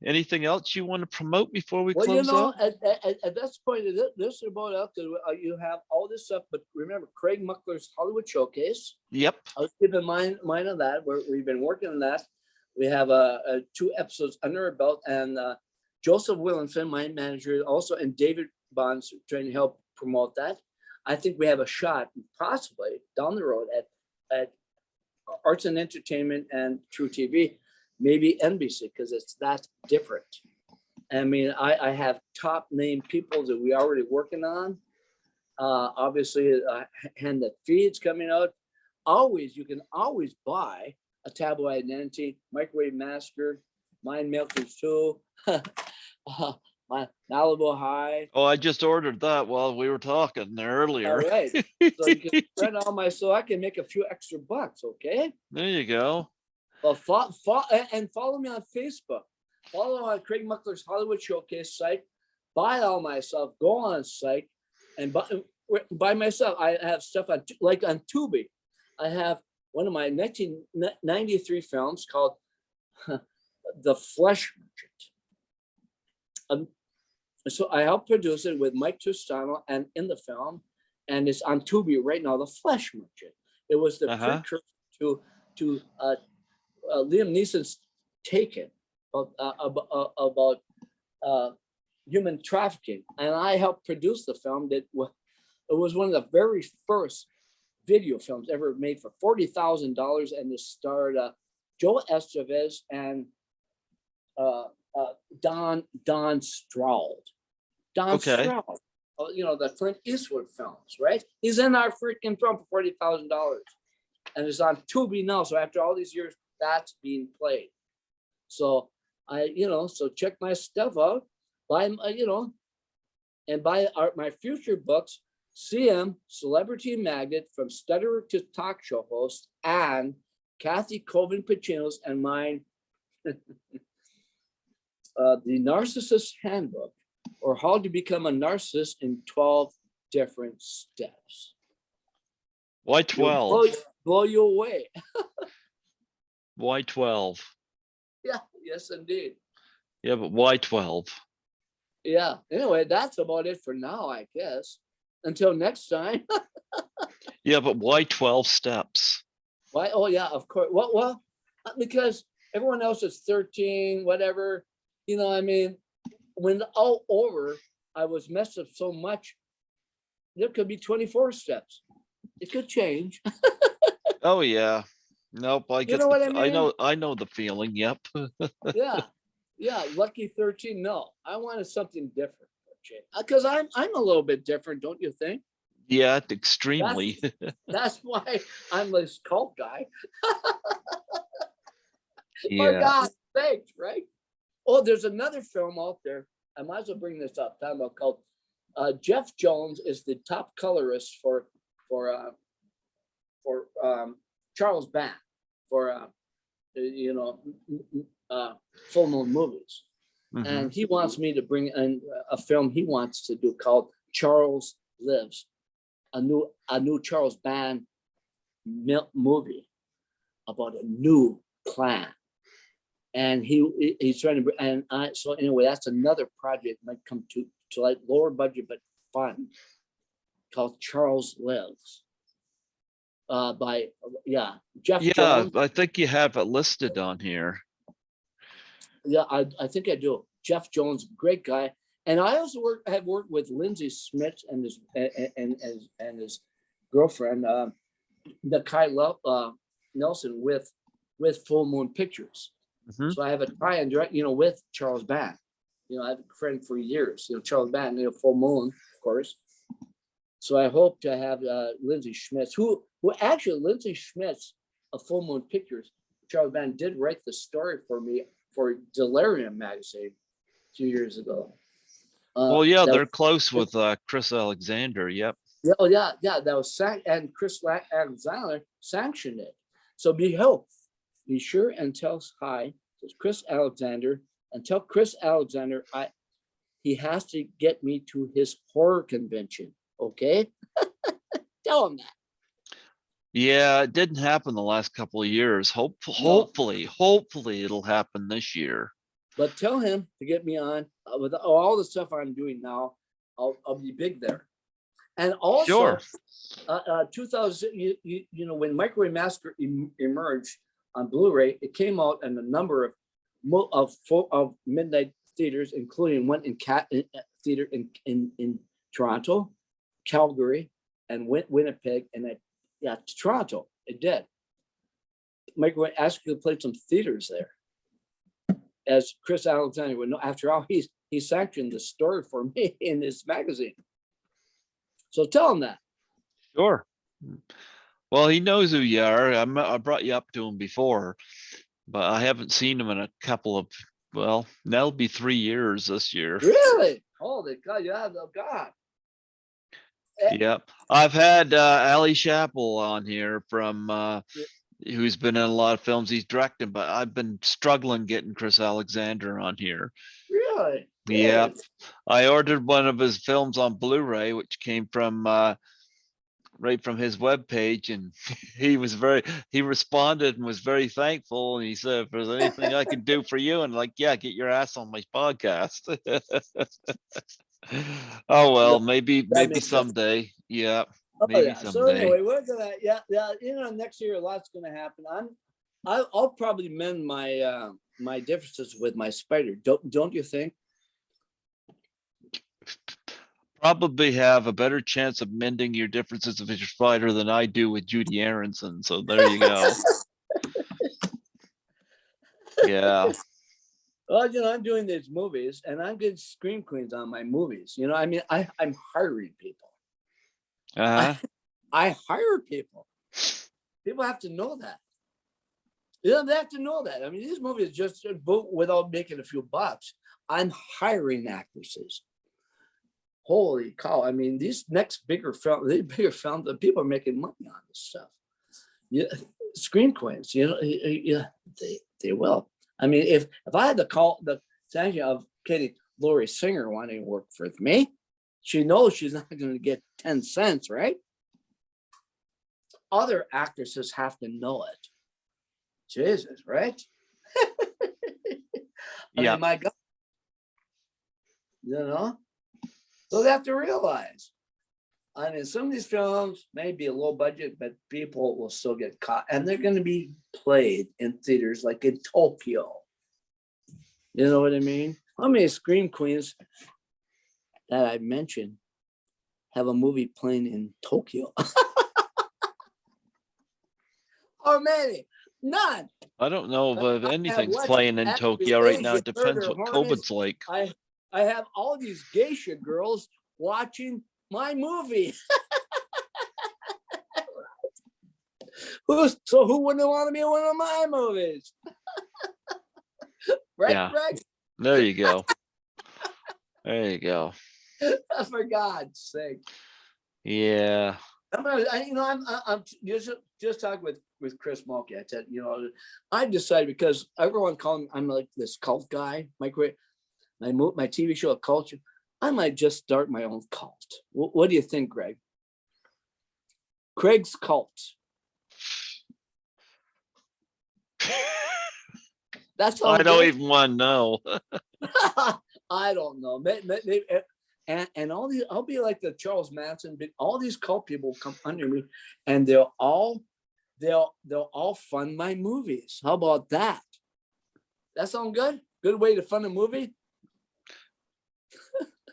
Anything else you want to promote before we Well, you close know, out? at this point, this is about out because you have all this stuff. But remember, Craig Muckler's Hollywood Showcase. Yep. I was keeping mind of that. We've been working on that. We have 2 episodes under our belt, and Joseph Willinson, my manager, also, and David Bonds trying to help promote that. I think we have a shot, possibly down the road, at Arts and Entertainment and True TV, maybe NBC, because it's that different. I mean, I have top name people that we already working on. Obviously, Hand That Feeds coming out. You can always buy a tabloid identity, Microwave Massacre, Mind Melters 2, my Malibu High. Oh, I just ordered that while we were talking there All earlier. right. So you can spread all my, so I can make a few extra bucks, okay? There you go. Well, follow me on Facebook. Follow on Craig Muckler's Hollywood Showcase site. Buy all my stuff. Go on site and buy myself. I have stuff on on Tubi. I have one of my 1993 films called The Flesh Merchant. So I helped produce it with Mike Tristano and in the film, and it's on Tubi right now. The Flesh Merchant. It was the precursor to Liam Neeson's Taken about human trafficking, and I helped produce the film. It was one of the very first video films ever made for $40,000, and it starred Joe Estevez and Don Stroud. Stroud, you know, the Clint Eastwood films, right? He's in our freaking film for $40,000, and it's on Tubi now. So after all these years, that's being played. So so check my stuff out. Buy, and buy my future books. CM, Celebrity Magnet, from stutterer to talk show host, and Kathy Coben Pacino's and mine, The Narcissist Handbook, or How to Become a Narcissist in 12 Different Steps. Why 12? Blow you away. Why 12? Yeah, yes, indeed. Yeah, but why 12? Yeah, anyway, that's about it for now, I guess. Until next time. Yeah, but why 12 steps? Why? Oh, yeah, of course. Well, because everyone else is 13, whatever. You know, I mean, when all over, I was messed up so much, there could be 24 steps. It could change. Oh yeah. Nope, I get know what I mean? I know the feeling. Yep. Yeah, lucky 13. No, I wanted something different. Because I'm a little bit different, don't you think? Yeah, extremely. That's why I'm this cult guy. Yeah. For God's sake, right? Oh, there's another film out there. I might as well bring this up. Talking about cult. Jeff Jones is the top colorist for Charles Band for full moon movies. Mhm. And he wants me to bring in a film he wants to do called Charles Lives, a new Charles Band movie about a new clan. And he's trying to, so anyway, that's another project might come to like lower budget but fun, called Charles Lives. By Jeff Jones. I think you have it listed on here. Yeah, I think I do. Jeff Jones, great guy, and I also have worked with Lindsay Smith and his girlfriend, Nakai Nelson, with Full Moon Pictures. Mhm. So I have a tie-in direct, with Charles Band. I have a friend for years. Charles Band, Full Moon, of course. So I hope to have Lindsay Schmitz, who actually Lindsay Schmitz of Full Moon Pictures Charles Band did write the story for me for Delirium magazine 2 years ago. Well, yeah, that they're was- close with Chris Alexander. Yep. Yeah, oh yeah, that was and Chris Alexander sanctioned it. So be sure and tell hi to Chris Alexander and tell Chris Alexander he has to get me to his horror convention. Okay, tell him that. Yeah, it didn't happen the last couple of years. Hopefully it'll happen this year. But tell him to get me on with all the stuff I'm doing now. I'll be big there. And also, Sure. 2000, you know, when Microwave Massacre emerged on Blu-ray, it came out in a number of midnight theaters, including one in theater in Toronto, Calgary, and Winnipeg, and Toronto. It did. Microwave actually played some theaters there. As Chris Alexander would know, after all, he sanctioned the story for me in his magazine. So tell him that. Sure. Well, he knows who you are. I brought you up to him before, but I haven't seen him in a couple of, well, that'll be 3 years this year. Really? Holy God, yeah, oh God. Yep. I've had Ali Chappell on here from who's been in a lot of films he's directed, but I've been struggling getting Chris Alexander on here. Really? Yeah. Good. I ordered one of his films on Blu-ray, which came from right from his webpage, and he responded and was very thankful. And he said, if there's anything I can do for you, and like, yeah, get your ass on my podcast. Oh well, maybe makes sense. someday. Yeah. Oh, Maybe yeah. So someday. anyway, we're gonna you know, next year a lot's gonna happen. I'll probably mend my my differences with my spider. Don't you think? Probably have a better chance of mending your differences with your spider than I do with Judy Aronson. So there you go. Yeah. Well, you know, I'm doing these movies and I'm getting scream queens on my movies. You know, I mean, I'm hiring people. Uh-huh. I hire people. People have to know that. You know, they have to know that. I mean, these movies just without making a few bucks. I'm hiring actresses. Holy cow. I mean, these next bigger films, the people are making money on this stuff. Yeah, screen queens, you know, yeah, they will. I mean, if I had to call the sanction of Katie Lori Singer wanting to work with me, she knows she's not going to get 10 cents, right? Other actresses have to know it. Jesus, right? I mean, my God. You know? So they have to realize. I mean, some of these films may be a low budget, but people will still get caught. And they're going to be played in theaters like in Tokyo. You know what I mean? How many scream queens that I mentioned have a movie playing in Tokyo? How many? None. I don't know if anything's watched playing in Tokyo right now. It Gilbert depends or what Hornets. COVID's like. I have all these geisha girls watching my movie. Who wouldn't want to be in one of my movies? Right, Yeah. Greg? There you go. There you go. For God's sake. Yeah. I'm just talking with Chris Mulkey. I said, you know, I decided because everyone called me, I'm like this cult guy. My TV show, Culture. I might just start my own cult. What do you think, Greg? Craig's Cult. That's all. I don't even want to know. I don't know. Maybe, and all these, I'll be like the Charles Manson. All these cult people come under me, and they'll all fund my movies. How about that? That sound good? Good way to fund a movie.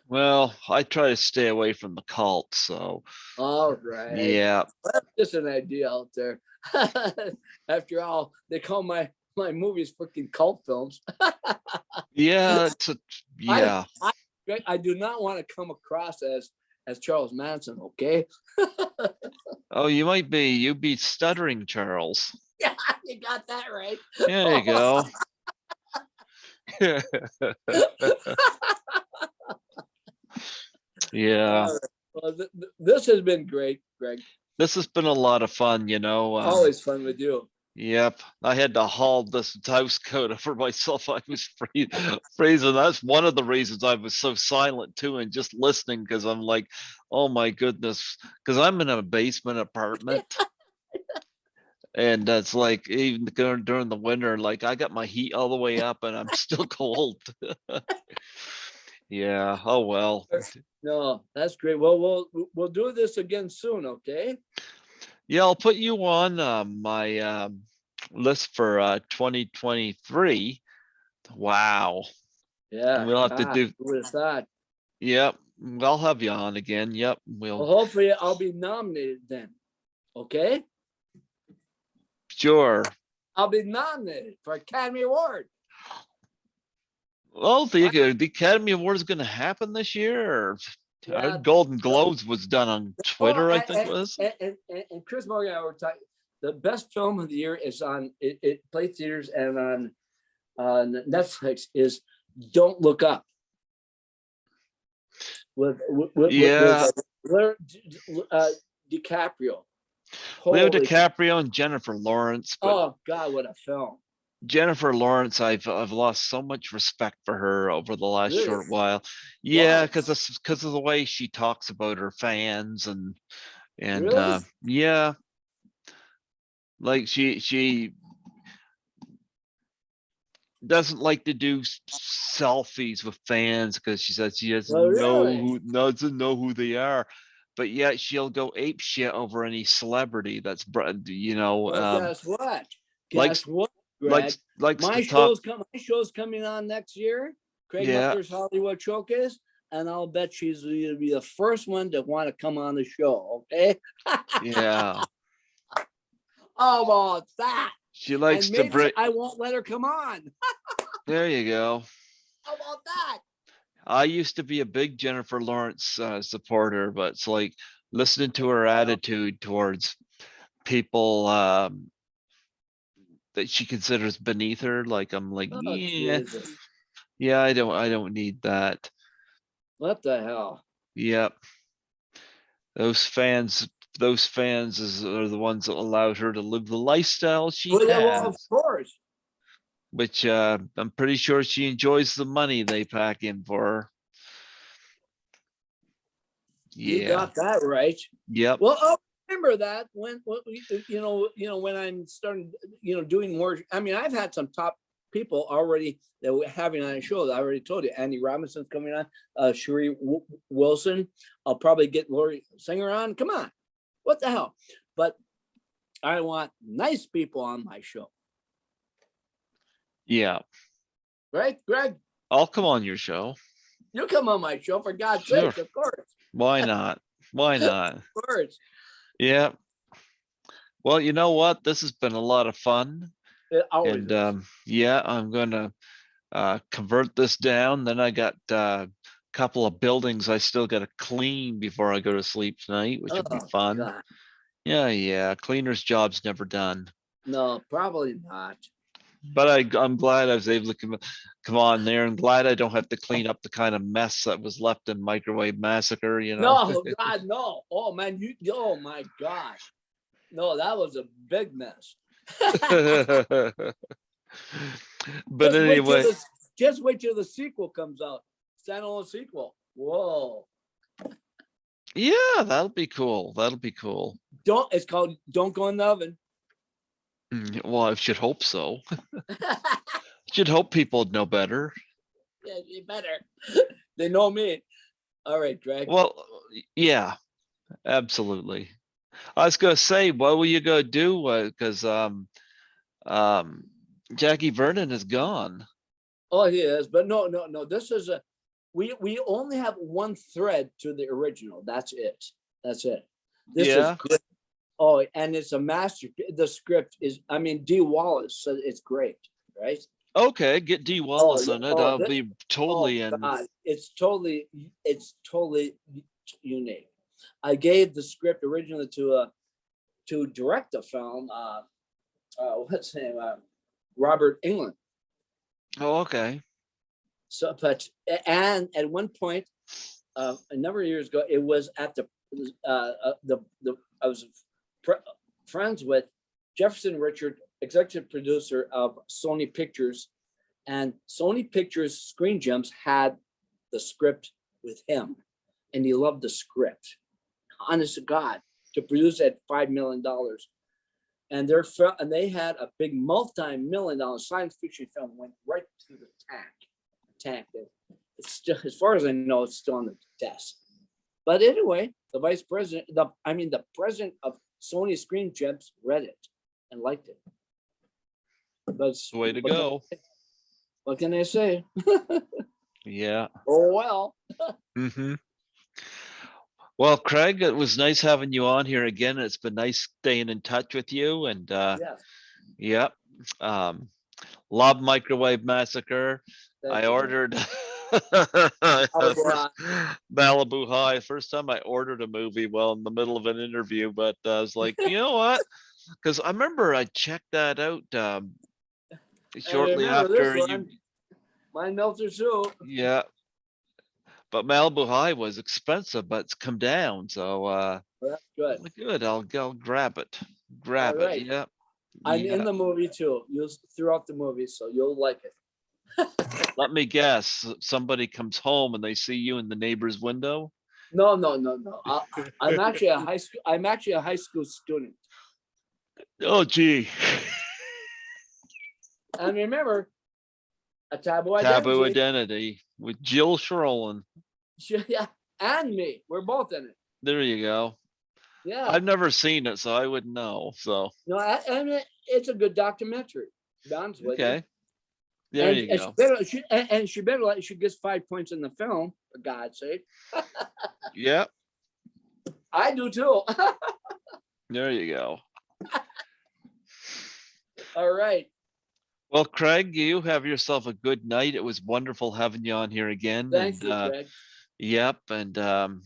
Well, I try to stay away from the cult, so. All right. Yeah. That's just an idea out there. After all, they call my movies freaking cult films. Yeah. Yeah. I do not want to come across as Charles Manson, okay? Oh, you'd be stuttering, Charles. Yeah, you got that right. There you go. Yeah. All right. Well, this has been great, Greg. This has been a lot of fun, Always fun with you. Yep, I had to haul this house coat over myself. I was freezing. That's one of the reasons I was so silent too, and just listening because I'm like, oh my goodness, because I'm in a basement apartment, and it's like even during the winter, like I got my heat all the way up, and I'm still cold. Yeah. Oh well. No, that's great. Well, we'll do this again soon, okay? Yeah, I'll put you on my list for 2023. Wow. Yeah. And we'll have to God, do, who would have thought? yep, I'll have you on again. Yep, Well, we'll, hopefully I'll be nominated then. Okay? sure. I'll be nominated for Academy Award. Well, the Academy Award is going to happen this year. Or, Yeah. Golden Globes was done on Oh, Twitter, I think it was. and Chris Morgan and I were talking. The best film of the year is on it plays theaters and on Netflix is Don't Look Up. With Yeah, DiCaprio. Leo Holy, DiCaprio and Jennifer Lawrence. But oh God, what a film! Jennifer Lawrence, I've lost so much respect for her over the last Really? short while. Yeah, Why? because of the way she talks about her fans and Really? yeah, like she doesn't like to do selfies with fans because she says she Well, really? doesn't know who they are, but yet she'll go ape shit over any celebrity that's Well, guess what? likes Guess what, Greg? likes to My talk. show's coming on next year. Craig Yeah, Muckler's Hollywood Showcase, and I'll bet she's going to be the first one to want to come on the show. Okay. yeah. How about that? She likes And to maybe bring. I won't let her come on. There you go. How about that? I used to be a big Jennifer Lawrence supporter, but it's like listening to her attitude towards people that she considers beneath her. Like I'm like, Oh, yeah, Jesus. yeah, I don't need that. What the hell? Yep. Those fans, are the ones that allowed her to live the lifestyle she Well, yeah, well, of has, course. which I'm pretty sure she enjoys the money they pack in for her. You Yeah. got that right. Yep. Well, I'll remember that when when I'm starting, doing more. I mean, I've had some top people already that we're having on a show that I already told you. Andy Robinson's coming on, Sheree Wilson. I'll probably get Lori Singer on. Come on, what the hell? But I want nice people on my show, Yeah. right, Greg? I'll come on your show. You come on my show for God's Sure. sake, of course. Why not? Why not? Of course. Yeah. Well, you know what? This has been a lot of fun. It always And is. yeah, I'm gonna convert this down. Then I got a couple of buildings I still got to clean before I go to sleep tonight, which will be Oh fun. God, Yeah. Cleaner's job's never done. no, probably not. But I'm glad I was able to come on there, and glad I don't have to clean up the kind of mess that was left in Microwave Massacre, No, God, no. Oh man, oh my God. No, that was a big mess. But anyway, Just wait till the sequel comes out. Standalone sequel. Whoa. yeah, that'll be cool. That'll be cool. It's called Don't Go in the Oven. Well, I should hope so. Should hope people would know better. Yeah, you better. They know me. All right, Greg. Well, yeah, absolutely. I was gonna say, what were you gonna do? Because um, Jackie Vernon is gone. Oh, he is, but no. This is we only have one thread to the original. That's it. This is Yeah. good. Oh, and it's a master. The script is, I mean, D. Wallace said it's great, right? Okay, get D. Wallace on it. I'll be totally in. God, it's totally unique. I gave the script originally to direct a film, what's his name? Robert England. Oh, okay. So, but and at one point, a number of years ago, it was at the I was friends with Jefferson Richard, executive producer of Sony Pictures, and Sony Pictures Screen Gems had the script with him, and he loved the script. Honest to God, to produce at $5 million, and they had a big multi-million-dollar science fiction film went right through the tank. It's still, as far as I know, it's still on the desk. But anyway, the president of Sony Screen Gems read it and liked it. But Way to go. What can I say? Yeah. Oh, well. Mm-hmm. Well, Craig, it was nice having you on here again. It's been nice staying in touch with you. And Yes. yep. Love Microwave Massacre. Thank I you. ordered Malibu High. First time I ordered a movie, well, in the middle of an interview, but I was like, you know what? Because I remember I checked that out shortly after you. Mine melted soup. Yeah. But Malibu High was expensive, but it's come down. So Well, that's good. good. I'll grab it. Grab All right. it. Yeah. I'm Yeah. in the movie too. You'll throughout the movie, so you'll like it. Let me guess. Somebody comes home and they see you in the neighbor's window. No. I'm actually a high school. I'm actually a high school student. Oh, gee. And remember, a taboo Taboo identity. Identity with Jill Sherolin. Yeah, and me. We're both in it. There you go. Yeah. I've never seen it, so I wouldn't know. So No, and it's a good documentary. To be honest with you. okay. There you go. She gets 5 points in the film, for God's sake. Yeah. I do too. There you go. All right. Well, Craig, you have yourself a good night. It was wonderful having you on here again. Thank you, Greg. Yep, and I'm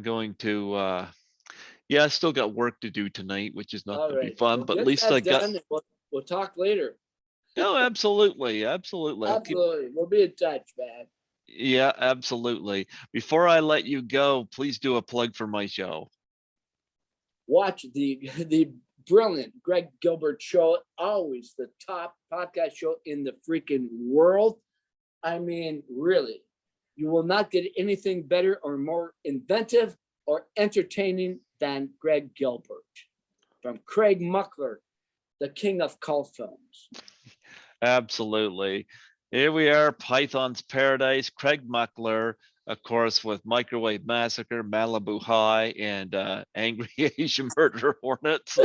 going to I still got work to do tonight, which is not All gonna be right. fun, Well, but at get least that I got done. We'll talk later. no, absolutely. Absolutely. Absolutely. We'll be in touch, man. Yeah, absolutely. Before I let you go, please do a plug for my show. Watch the brilliant Greg Gilbert show, always the top podcast show in the freaking world. I mean, really, you will not get anything better or more inventive or entertaining than Greg Gilbert. From Craig Muckler, the king of cult films. Absolutely. Here we are, Python's Paradise, Craig Muckler, of course, with Microwave Massacre, Malibu High, and Angry Asian Murder Hornets,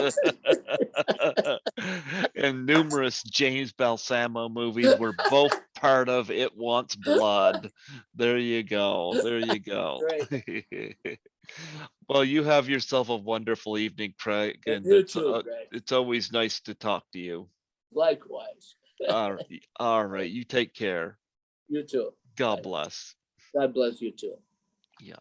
and numerous James Balsamo movies. We're both part of It Wants Blood. There you go. There you go. Well, you have yourself a wonderful evening, Craig. And you too, Greg. It's always nice to talk to you. Likewise. All right. You take care. You too. God bless. God bless you too. Yeah.